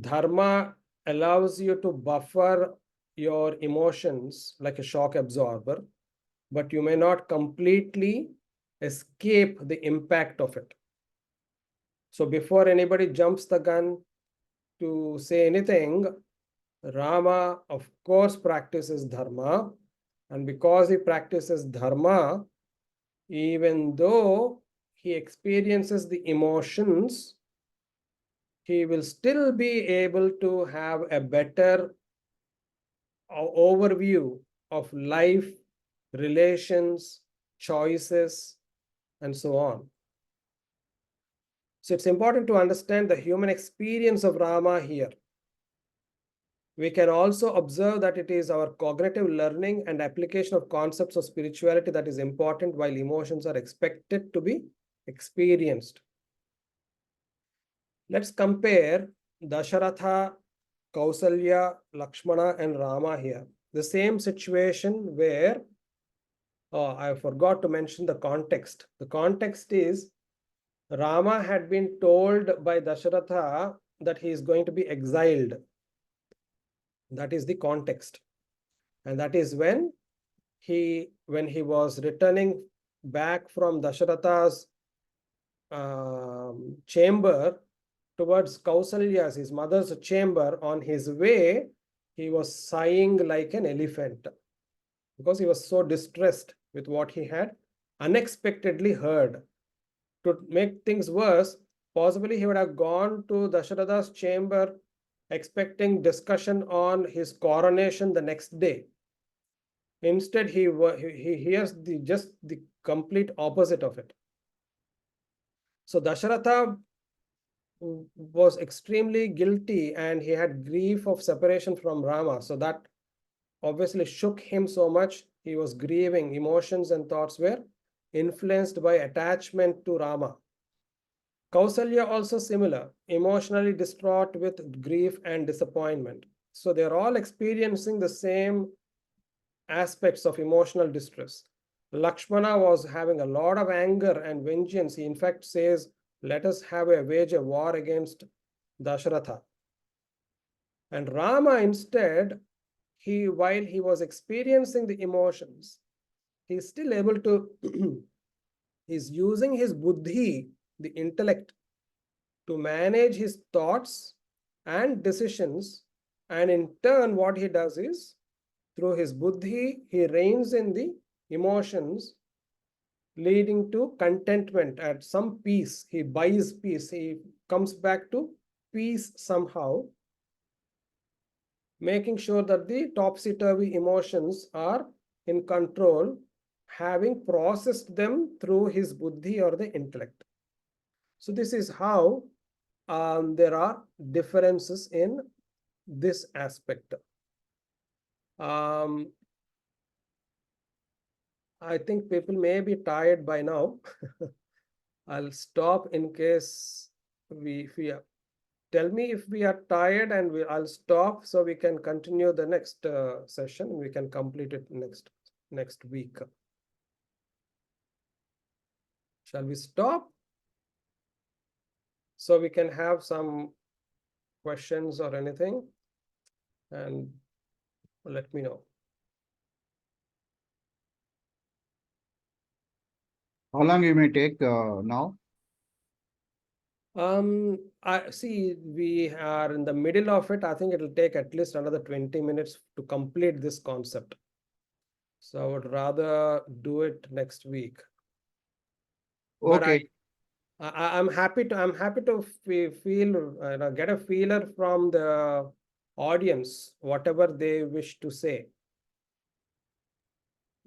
Dharma allows you to buffer your emotions like a shock absorber, but you may not completely escape the impact of it. So before anybody jumps the gun to say anything, Rama, of course, practices dharma. And because he practices dharma, even though he experiences the emotions, he will still be able to have a better overview of life, relations, choices, and so on. So it's important to understand the human experience of Rama here. We can also observe that it is our cognitive learning and application of concepts of spirituality that is important, while emotions are expected to be experienced. Let's compare Dasharatha, Kausalya, Lakshmana, and Rama here. The same situation where, I forgot to mention the context. The context is Rama had been told by Dasharatha that he is going to be exiled. That is the context. And that is when he was returning back from Dasharatha's chamber towards Kausalya's, his mother's chamber, on his way, he was sighing like an elephant because he was so distressed with what he had unexpectedly heard. To make things worse, possibly he would have gone to Dasharatha's chamber expecting discussion on his coronation the next day. Instead, he hears just the complete opposite of it. So Dasharatha was extremely guilty and he had grief of separation from Rama. So that obviously shook him so much. He was grieving. Emotions and thoughts were influenced by attachment to Rama. Kausalya also similar, emotionally distraught with grief and disappointment. So they're all experiencing the same aspects of emotional distress. Lakshmana was having a lot of anger and vengeance. He in fact says, let us wage a war against Dasharatha. And Rama instead, while he was experiencing the emotions, he's still able to, he's using his buddhi, the intellect, to manage his thoughts and decisions. And in turn, what he does is, through his buddhi, he reins in the emotions, leading to contentment at some peace. He buys peace. He comes back to peace somehow, making sure that the topsy-turvy emotions are in control, having processed them through his buddhi or the intellect. So this is how there are differences in this aspect. I think people may be tired by now. I'll stop in case tell me if we are tired, and I'll stop so we can continue the next session. We can complete it next week. Shall we stop? So we can have some questions or anything, and let me know. How long you may take now? I see we are in the middle of it. I think it'll take at least another 20 minutes to complete this concept. So I would rather do it next week. Okay. But I'm happy to feel get a feeler from the audience, whatever they wish to say.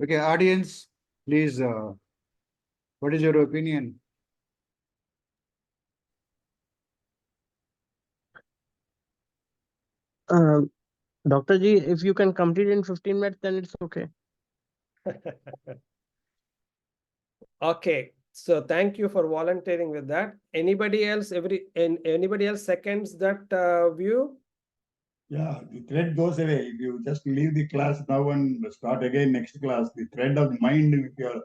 Okay, audience, please, what is your opinion? Dr. Ji, if you can complete in 15 minutes, then it's okay. Okay, so thank you for volunteering with that. Anybody else? Anybody else seconds that view? Yeah, the thread goes away. If you just leave the class now and start again next class, the thread of mind, if you're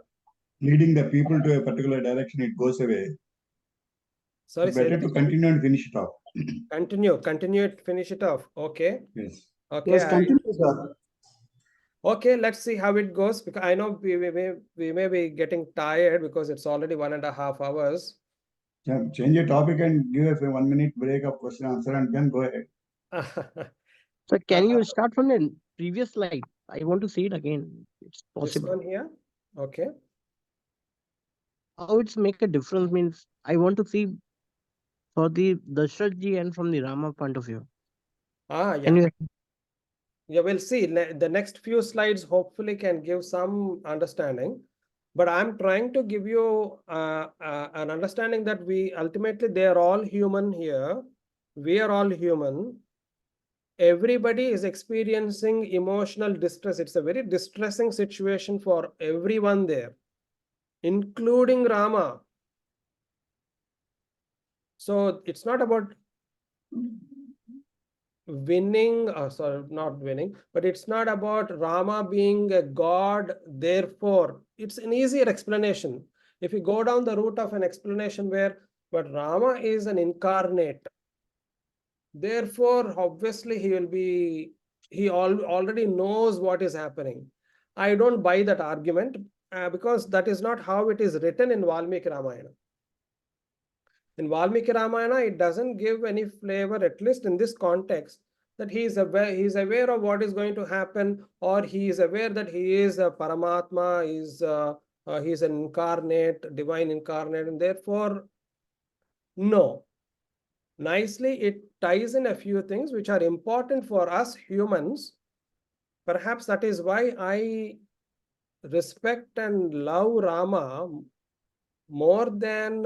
leading the people to a particular direction, it goes away. Sorry, It's better to continue and finish it off. Continue it, finish it off. Okay. Yes. Okay. Yes, continue, sir. Okay, let's see how it goes, because I know we may be getting tired because it's already 1.5 hours. Yeah, change the topic and give a 1 minute break of question answer and then go ahead. So can you start from the previous slide? I want to see it again. It's This possible. one here. Okay. How it's make a difference means I want to see for the Dashrath ji and from the Rama point of view. Yeah. Can you? Yeah, we'll see. The next few slides hopefully can give some understanding. But I'm trying to give you an understanding that ultimately they are all human here. We are all human. Everybody is experiencing emotional distress. It's a very distressing situation for everyone there, including Rama. So it's not about winning, sorry, not winning, but it's not about Rama being a god. Therefore, it's an easier explanation. If you go down the route of an explanation but Rama is an incarnate. Therefore, obviously, he already knows what is happening. I don't buy that argument because that is not how it is written in Valmiki Ramayana. In Valmiki Ramayana, it doesn't give any flavor, at least in this context, that he is aware of what is going to happen, or he is aware that he is a Paramatma, he is an incarnate, divine incarnate, and therefore, no. Nicely, it ties in a few things which are important for us humans. Perhaps that is why I respect and love Rama more than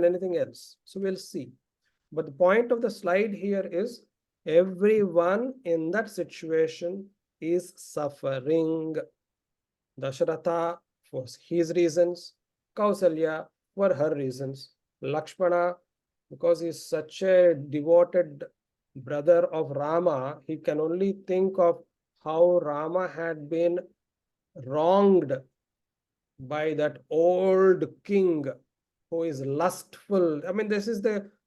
anything else. So we'll see. But the point of the slide here is everyone in that situation is suffering. Dasharatha for his reasons, Kausalya for her reasons, Lakshmana because he is such a devoted brother of Rama, he can only think of how Rama had been wronged by that old king who is lustful. I mean,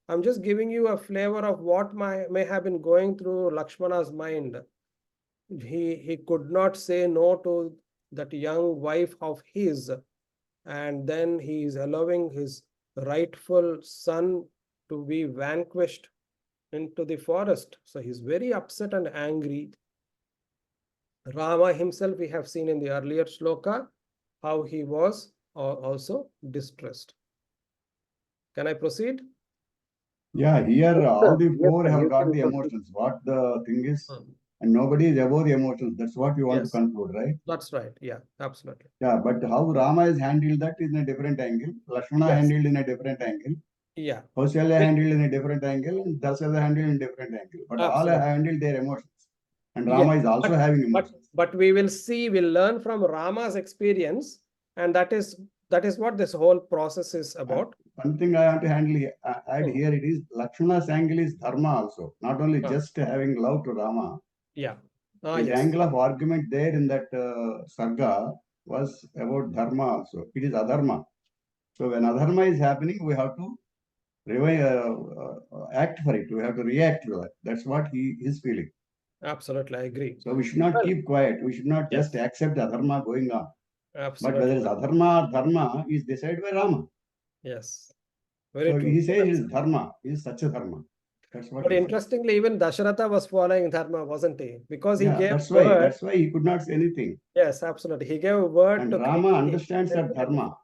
I'm just giving you a flavor of what may have been going through Lakshmana's mind. He could not say no to that young wife of his, and then he is allowing his rightful son to be vanquished into the forest. So he's very upset and angry. Rama himself, we have seen in the earlier shloka, how he was also distressed. Can I proceed? Yeah, here all the Yes, four sir. have You got can the proceed. emotions. What the thing is, Hmm. and nobody is above the emotions. That's what you want Yes. to conclude, right? That's right. Yeah, absolutely. Yeah, but how Rama has handled that is in a different angle. Lakshmana Yes. handled in a different angle. Yeah. Kausalya handled in a different angle, and Dasratha handled in a different angle. But all have Absolutely. handled their emotions. And Yeah, Rama is also having emotions. but we will see, we'll learn from Rama's experience, and that is what this whole process is about. One thing I want to add Hmm. here, it is Lakshmana's angle is dharma also, not only Ah. just having love to Rama. Yeah. His Yes. angle of argument there in that sarga was about dharma also. It is adharma. So when adharma is happening, we have to act for it. We have to react to that. That's what he is feeling. Absolutely, I agree. So we should not Well, keep quiet. We should not just yes. accept adharma going on. But Absolutely. whether it's adharma or dharma is decided by Rama. Yes. Very So true. he says it is dharma, it is such a dharma. That's what But he says. interestingly, even Dasharatha was following dharma, wasn't he? Because he Yeah, gave that's word. why he could not say anything. Yes, absolutely. He gave a word And to Rama Kaikeyi. understands that dharma.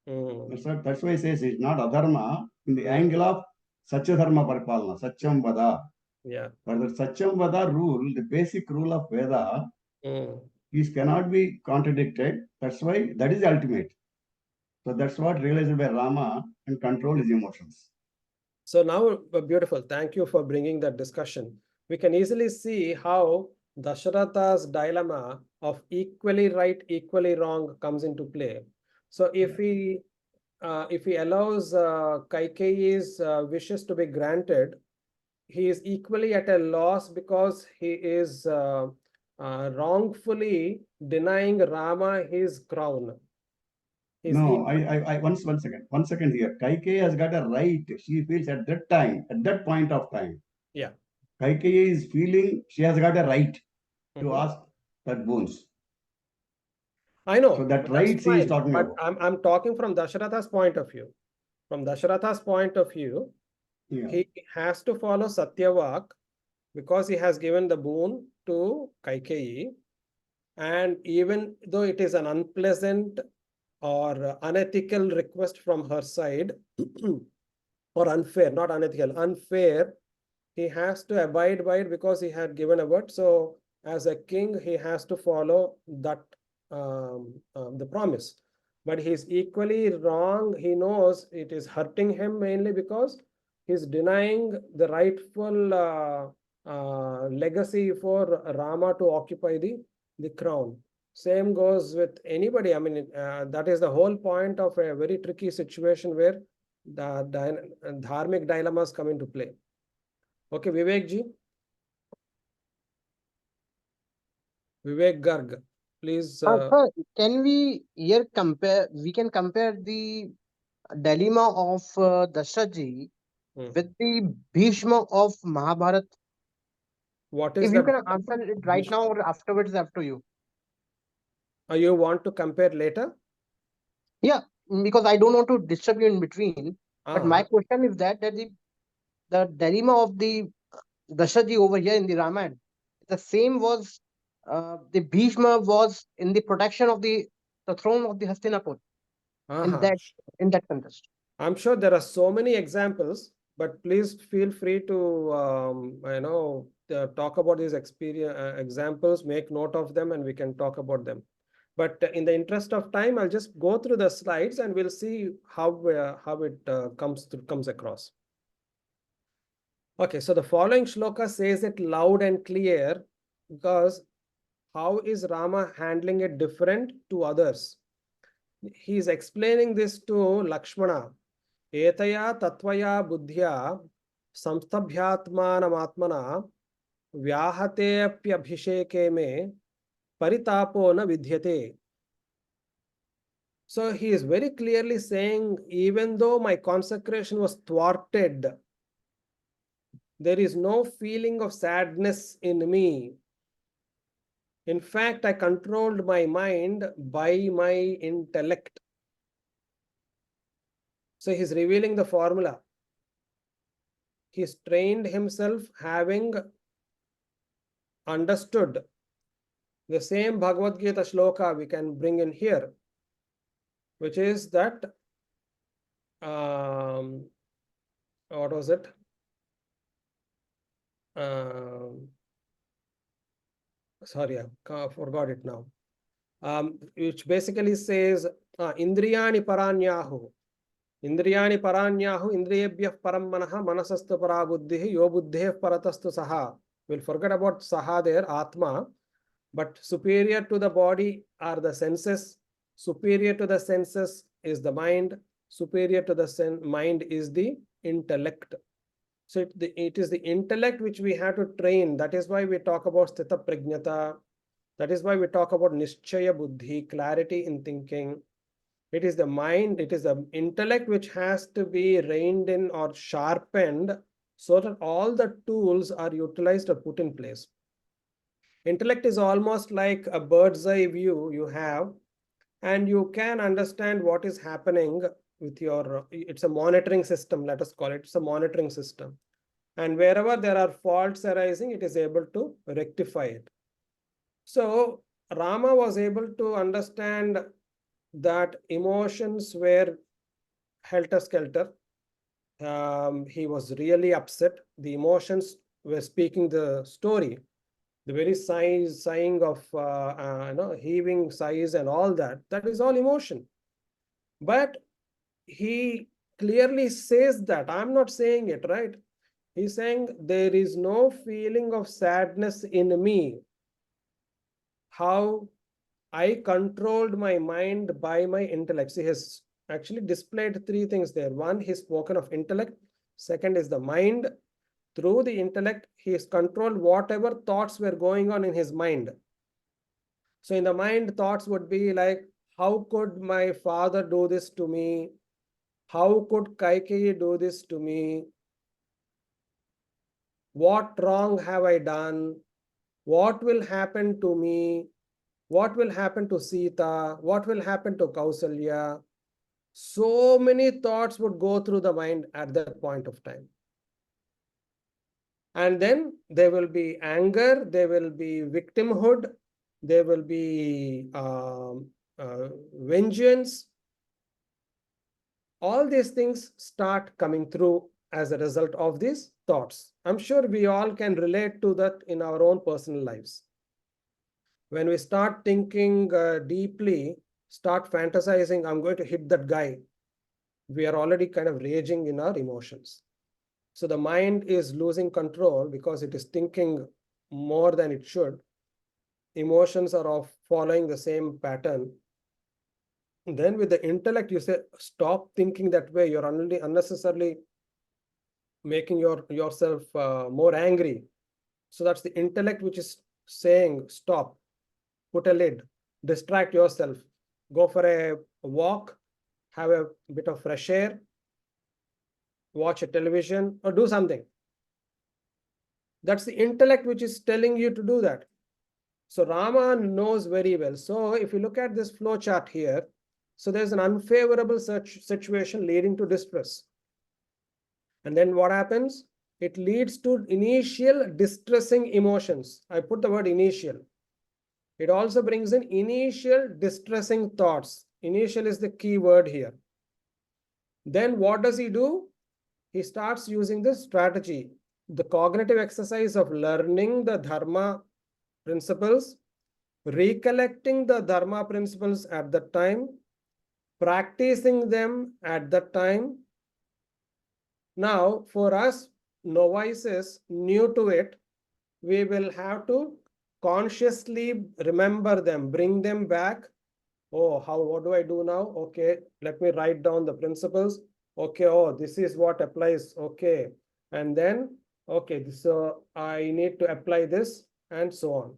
That's why he says it's not adharma in the angle of Satya Dharma Paripalana, Satyam Vada. Yeah. For the Satyam Vada rule, the basic rule of Veda is cannot be contradicted. That's why that is the ultimate. So that's what realized by Rama and control his emotions. So now, beautiful. Thank you for bringing that discussion. We can easily see how Dasharatha's dilemma of equally right, equally wrong comes into play. So if he allows Kaikeyi's wishes to be granted, he is equally at a loss because he is wrongfully denying Rama his crown. No, I one second here. Kaikeyi has got a right. She feels at that point of time. Yeah. Kaikeyi is feeling she has got a right to ask that boons. I know. So that That's right she is fine, talking but about. I'm talking from Dasharatha's point of view. From Dasharatha's point of view, he has to follow Satyavak because he has given the boon to Kaikeyi. And even though it is an unpleasant or unethical request from her side, or unfair, not unethical, unfair, he has to abide by it because he had given a word. So as a king, he has to follow that the promise. But he's equally wrong. He knows it is hurting him mainly because he's denying the rightful legacy for Rama to occupy the crown. Same goes with anybody. I mean, that is the whole point of a very tricky situation where the dharmic dilemmas come into play. Okay, Vivek ji. Vivek Garg, please. Sir, can we here compare? We can compare the dilemma of Dashrath ji Hmm. with the Bhishma of Mahabharata? What is If you the can answer it right now or afterwards, after you. you want to compare later? Yeah, because I don't want to disturb you in between. But my Ah, question is that the dilemma of the Dashaji over here in the Ramayana, the same was the Bhishma was in the protection of the throne of the Hastinapur in aha. that context. I'm sure there are so many examples, but please feel free to talk about these examples, make note of them, and we can talk about them. But in the interest of time, I'll just go through the slides and we'll see how it comes across. Okay, so the following shloka says it loud and clear because how is Rama handling it different to others? He is explaining this to Lakshmana. Etaya tatvaya buddhya samstabhyatmanamaatmana vyahateapyabhisheke me paritapo na vidyate. So he is very clearly saying, even though my consecration was thwarted, there is no feeling of sadness in me. In fact, I controlled my mind by my intellect. So he's revealing the formula. He's trained himself having understood the same Bhagavad Gita shloka we can bring in here, which is that, what was it? Sorry, I forgot it now. Which basically says, Indriyani paranyahu. Indriyani paranyahu, indriyebhyah param manaha, manasastu parabuddhihi, yo buddheh paratastu saha. We'll forget about saha there, atma. But superior to the body are the senses. Superior to the senses is the mind. Superior to the mind is the intellect. So it is the intellect which we have to train. That is why we talk about sthita prajnata. That is why we talk about nishchaya buddhi, clarity in thinking. It is the mind, it is the intellect which has to be reined in or sharpened so that all the tools are utilized or put in place. Intellect is almost like a bird's eye view you have, and you can understand what is happening with your, it's a monitoring system, let us call it, it's a monitoring system. And wherever there are faults arising, it is able to rectify it. So Rama was able to understand that emotions were helter-skelter. He was really upset. The emotions were speaking the story. The very sighing of heaving sighs and all that, that is all emotion. But he clearly says that, I'm not saying it, right? He's saying there is no feeling of sadness in me. How I controlled my mind by my intellect. He has actually displayed three things there. One, he's spoken of intellect. Second is the mind. Through the intellect, he has controlled whatever thoughts were going on in his mind. So in the mind, thoughts would be like, how could my father do this to me? How could Kaikeyi do this to me? What wrong have I done? What will happen to me? What will happen to Sita? What will happen to Kausalya? So many thoughts would go through the mind at that point of time. And then there will be anger, there will be victimhood, there will be vengeance. All these things start coming through as a result of these thoughts. I'm sure we all can relate to that in our own personal lives. When we start thinking deeply, start fantasizing, I'm going to hit that guy, we are already kind of raging in our emotions. So the mind is losing control because it is thinking more than it should. Emotions are following the same pattern. And then with the intellect, you say, stop thinking that way. You're only unnecessarily making yourself more angry. So that's the intellect which is saying, stop, put a lid, distract yourself, go for a walk, have a bit of fresh air, watch a television, or do something. That's the intellect which is telling you to do that. So Rama knows very well. So if you look at this flow chart here, so there's an unfavorable situation leading to distress. And then what happens? It leads to initial distressing emotions. I put the word initial. It also brings in initial distressing thoughts. Initial is the key word here. Then what does he do? He starts using this strategy, the cognitive exercise of learning the dharma principles, recollecting the dharma principles at the time, practicing them at the time. Now, for us novices new to it, we will have to consciously remember them, bring them back. Oh, what do I do now? Okay, let me write down the principles. Okay, oh, this is what applies. Okay, and then, okay, so I need to apply this and so on.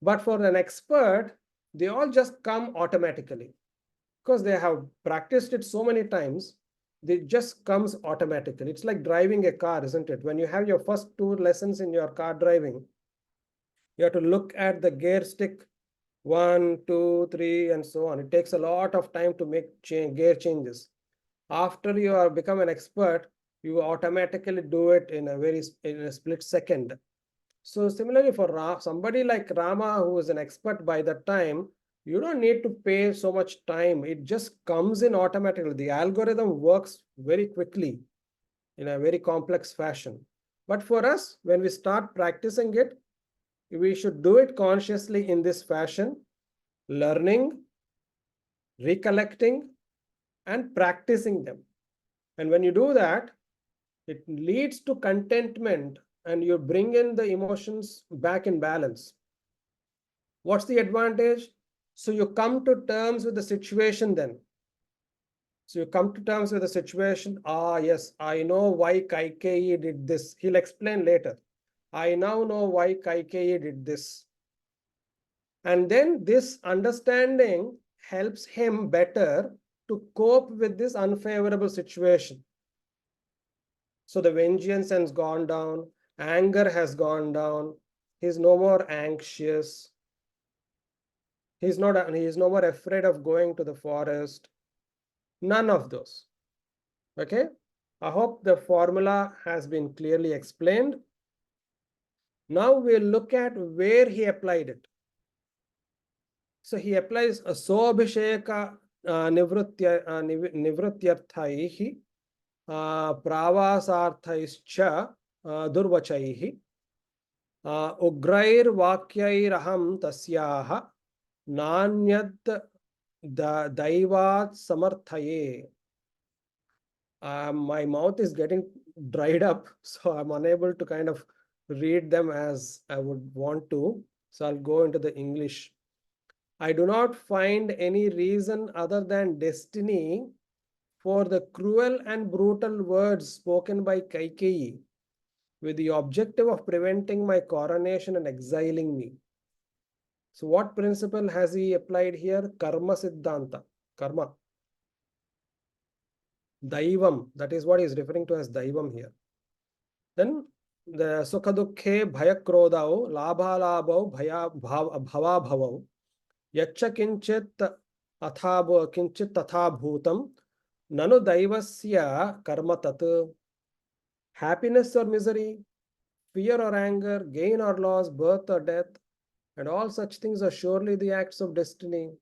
But for an expert, they all just come automatically because they have practiced it so many times. It just comes automatically. It's like driving a car, isn't it? When you have your first 2 lessons in your car driving, you have to look at the gear stick 1, 2, 3, and so on. It takes a lot of time to make gear changes. After you are become an expert, you automatically do it in a split second. So similarly for somebody like Rama, who is an expert by that time, you don't need to pay so much time. It just comes in automatically. The algorithm works very quickly in a very complex fashion. But for us, when we start practicing it, we should do it consciously in this fashion, learning, recollecting, and practicing them. And when you do that, it leads to contentment and you bring in the emotions back in balance. What's the advantage? So you come to terms with the situation then. So you come to terms with the situation. Ah, yes, I know why Kaikeyi did this. He'll explain later. I now know why Kaikeyi did this. And then this understanding helps him better to cope with this unfavorable situation. So the vengeance has gone down, anger has gone down, he's no more anxious. He's no more afraid of going to the forest. None of those. Okay? I hope the formula has been clearly explained. Now we'll look at where he applied it. So he applies a Sobhisheka nivrityarthaihi pravasarthaischa durvachaihi ugrair vakyairaham tasyaha nanyad daivat samarthaye. My mouth is getting dried up, so I'm unable to kind of read them as I would want to. So I'll go into the English. I do not find any reason other than destiny for the cruel and brutal words spoken by Kaikeyi with the objective of preventing my coronation and exiling me. So what principle has he applied here? Karma Siddhanta. Karma. Daivam. That is what he is referring to as Daivam here. Then the Sukhadukhe Bhayakrodao Labhalabhau Bhava Bhavau Yacha Kinchit Tatha Bhutam Nanu Daivasya Karma Tat. Happiness or misery, fear or anger, gain or loss, birth or death, and all such things are surely the acts of destiny.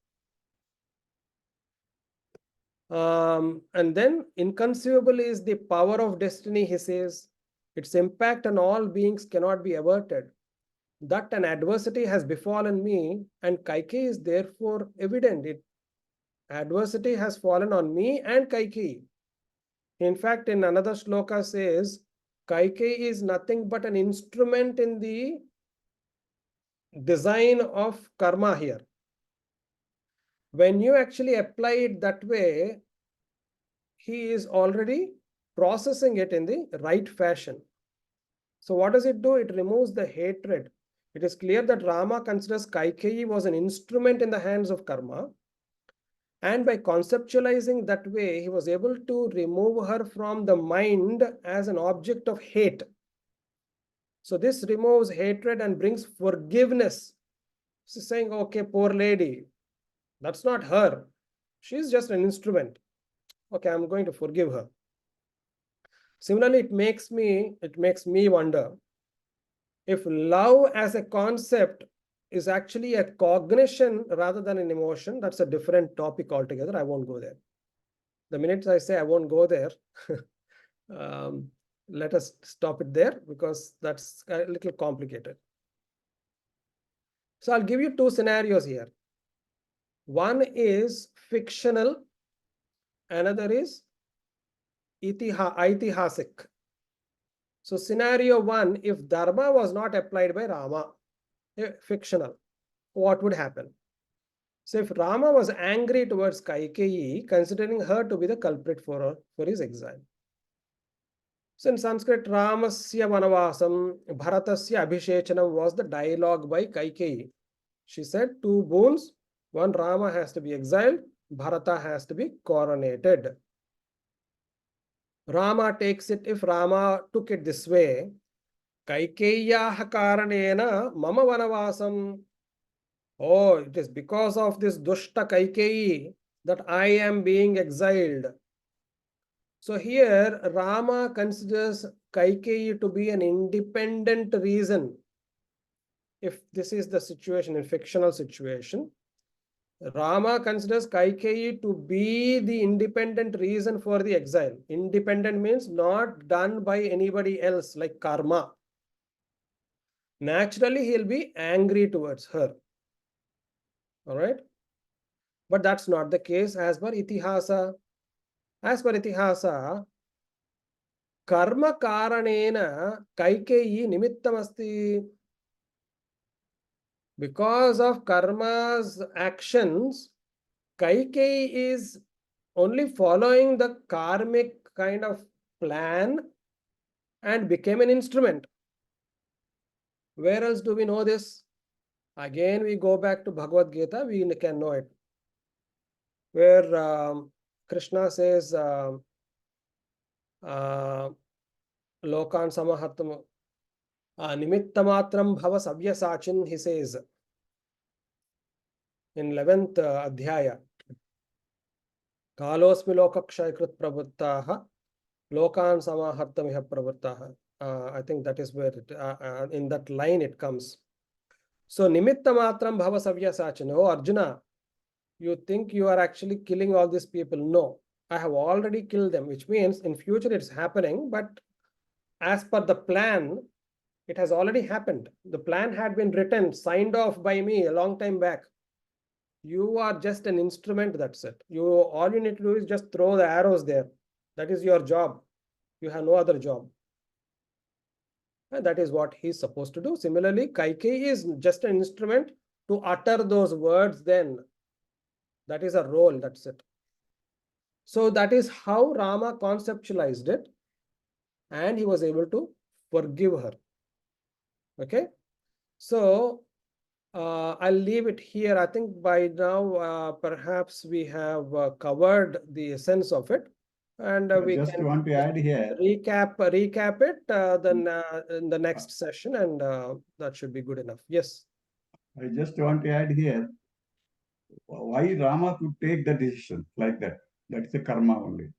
And then inconceivable is the power of destiny, he says. Its impact on all beings cannot be averted. That an adversity has befallen me and Kaikeyi is therefore evident. Adversity has fallen on me and Kaikeyi. In fact, in another shloka says, Kaikeyi is nothing but an instrument in the design of karma here. When you actually apply it that way, he is already processing it in the right fashion. So what does it do? It removes the hatred. It is clear that Rama considers Kaikeyi was an instrument in the hands of karma. And by conceptualizing that way, he was able to remove her from the mind as an object of hate. So this removes hatred and brings forgiveness. She's saying, okay, poor lady, that's not her. She's just an instrument. Okay, I'm going to forgive her. Similarly, it makes me wonder if love as a concept is actually a cognition rather than an emotion. That's a different topic altogether. I won't go there. The minute I say I won't go there, let us stop it there because that's a little complicated. So I'll give you two scenarios here. One is fictional, another is aitihasic. So scenario one, if dharma was not applied by Rama, fictional, what would happen? So if Rama was angry towards Kaikeyi, considering her to be the culprit for his exile. So in Sanskrit, Ramasya Vanavasam, Bharatasya Abhishechanam was the dialogue by Kaikeyi. She said 2 boons, one Rama has to be exiled, Bharata has to be coronated. Rama takes it, if Rama took it this way, Kaikeyaha karanena mama vanavasam. Oh, it is because of this Dushta Kaikeyi that I am being exiled. So here Rama considers Kaikeyi to be an independent reason. If this is the situation, in fictional situation, Rama considers Kaikeyi to be the independent reason for the exile. Independent means not done by anybody else like karma. Naturally, he'll be angry towards her. All right. But that's not the case as per Itihasa. As per Itihasa, karma karanena Kaikeyi nimittamasti. Because of karma's actions, Kaikeyi is only following the karmic kind of plan and became an instrument. Where else do we know this? Again, we go back to Bhagavad Gita, we can know it. Where Krishna says, Lokan Samahattam Nimittamatram Bhava Savyasachin, he says in 11th Adhyaya. Kalosmi Lokakshayakrit Pravrittaha Lokan Samahartamiha Pravrittaha. I think that is where in that line it comes. So Nimittamatram Bhava Savyasachin. Oh Arjuna, you think you are actually killing all these people? No, I have already killed them, which means in future it's happening, but as per the plan, it has already happened. The plan had been written, signed off by me a long time back. You are just an instrument, that's it. All you need to do is just throw the arrows there. That is your job. You have no other job. And that is what he's supposed to do. Similarly, Kaikeyi is just an instrument to utter those words then. That is a role, that's it. So that is how Rama conceptualized it. And he was able to forgive her. Okay. So I'll leave it here. I think by now, perhaps we have covered the essence of it. And we just can want to add here. recap it then in the next session, and that should be good enough. Yes. I just want to add here, why Rama could take the decision like that. That's the karma only.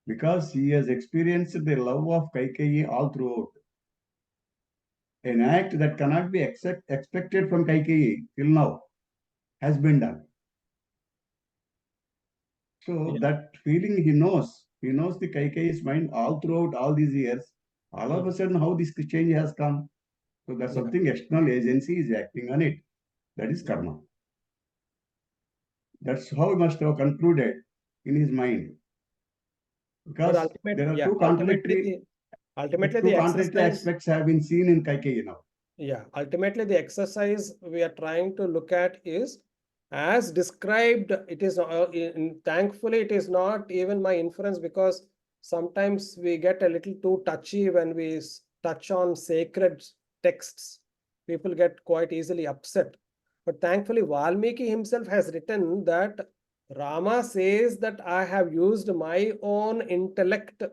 Because he has experienced the love of Kaikeyi all throughout. An act that cannot be expected from Kaikeyi till now has been done. So that feeling he knows the Kaikeyi's mind all throughout all these years. All of a sudden, how this change has come. So that's something external agency is acting on it. That is karma. That's how he must have concluded in his mind. Because there are two contradictory aspects have been seen in Kaikeyi now. Yeah, ultimately the exercise we are trying to look at is as described. It is thankfully it is not even my inference, because sometimes we get a little too touchy when we touch on sacred texts. People get quite easily upset. But thankfully Valmiki himself has written that Rama says that I have used my own intellect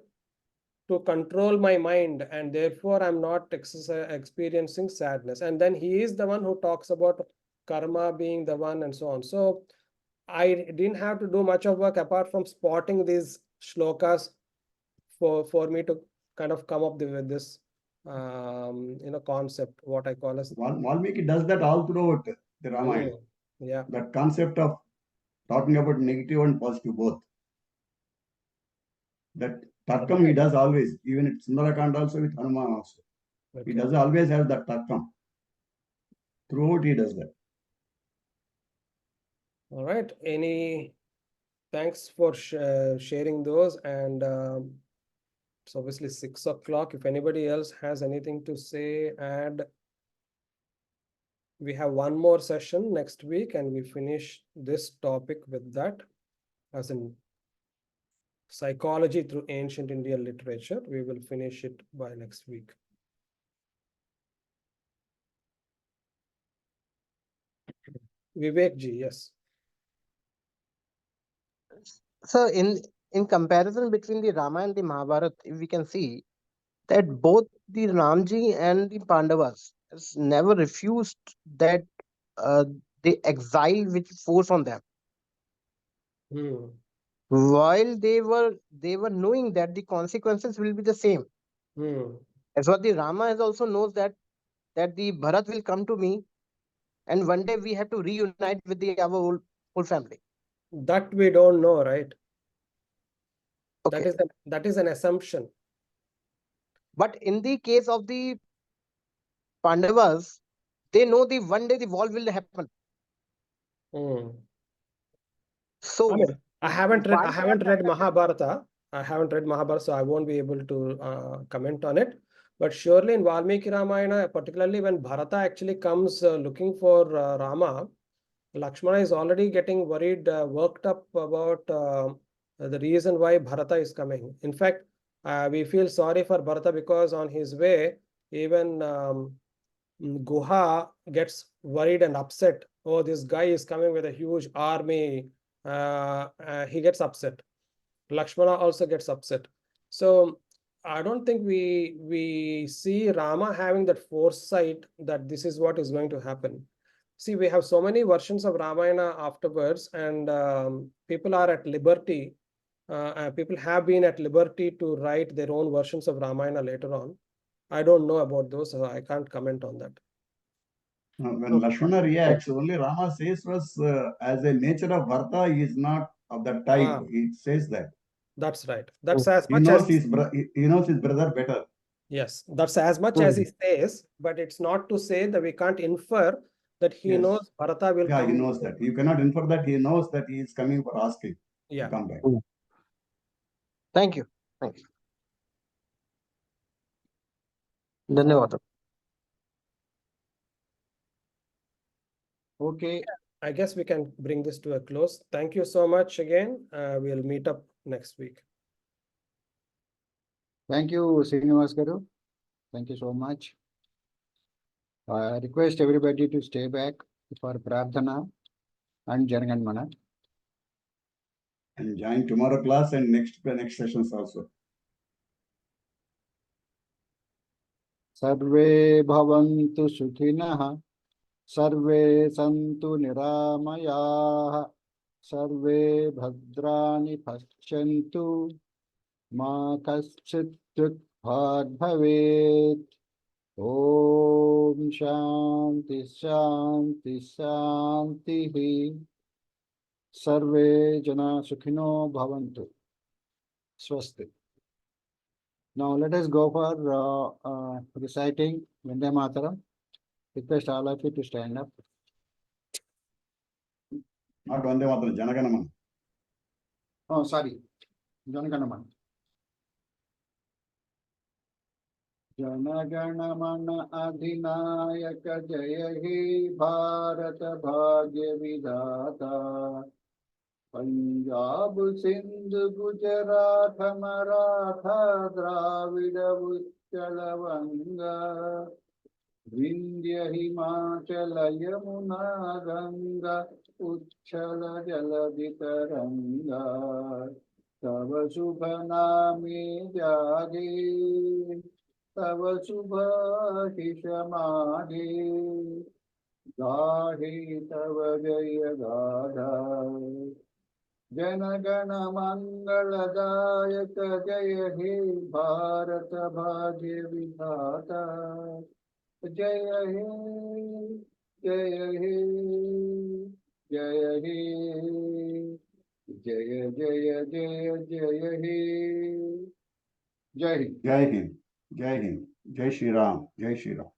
to control my mind, and therefore I'm not experiencing sadness. And then he is the one who talks about karma being the one and so on. So I didn't have to do much of work apart from spotting these shlokas for me to kind of come up with this concept, what I call as Valmiki does that all throughout the Ramayana. yeah. That concept of talking about negative and positive both. That Tarkam he does always, even in Sundarakand also with Hanuman also. He does always have that Tarkam. Throughout he does that. All right. Thanks for sharing those. And it's obviously 6 o'clock. If anybody else has anything to say, add. We have one more session next week and we finish this topic with that, as in psychology through ancient Indian literature. We will finish it by next week. Vivek ji, yes. So in comparison between the Rama and the Mahabharata, we can see that both the Ramji and the Pandavas has never refused that the exile which forced on them. While they were knowing that the consequences will be the same. As what the Rama has also knows that the Bharat will come to me, and one day we have to reunite with our whole family. That we don't know, right? Okay. That is an assumption. But in the case of the Pandavas, they know the one day the war will happen. So I mean, I haven't why read Mahabharata. I haven't read Mahabharata, so I won't be able to comment on it. But surely in Valmiki Ramayana, particularly when Bharata actually comes looking for Rama, Lakshmana is already getting worried, worked up about the reason why Bharata is coming. In fact, we feel sorry for Bharata because on his way, even Guha gets worried and upset. Oh, this guy is coming with a huge army. He gets upset. Lakshmana also gets upset. So I don't think we see Rama having that foresight that this is what is going to happen. See, we have so many versions of Ramayana afterwards, and people are at liberty. People have been at liberty to write their own versions of Ramayana later on. I don't know about those, so I can't comment on that. When Lakshmana reacts, only Rama says was as a nature of Bharata, he is not of that type. He says that. That's right. That's as much as he knows his brother better. Yes, that's as much as he says, but it's not to say that we can't infer that he knows Bharata will come. Yeah, he knows that. You cannot infer that. He knows that he is coming for asking to come back. Thank you. Thank you. Dhanyawad. Okay. I guess we can bring this to a close. Thank you so much again. We'll meet up next week. Thank you, Srinivasa garu. Thank you so much. I request everybody to stay back for Prarthana and Janaganmana. And join tomorrow class and next sessions also. Sarve bhavantu sukhinah. Sarve santu niramayah. Sarve bhadrani paschantu. Ma kaschit dukbhag bhavet. Om Shanti Shanti Shanti. Sarve Jana Sukhino Bhavantu. Swasti. Now let us go for reciting Vande Mataram. Request all of you to stand up. Not Vande Mataram, Janaganamana. Oh, sorry. Janaganamana. Janaganamana Adhinayaka Jaya He Bharata Bhagya Vidhata. Punjab Sindhu Gujarat Maratha Dravida Uttala Vanga Vindhya Himachal Yamuna Ganga उच्छल जलधि तरंगा तव शुभ नामे जागे तव शुभ शिष मागे गाहे तव जय गाधा जन गण मंगलदायक जय हे भारत भाग्य विधाता जय हे जय हे जय हे जय जय जय जय हे जय हिंद जय हिंद, जय हिंद, जय श्री राम, जय श्री राम।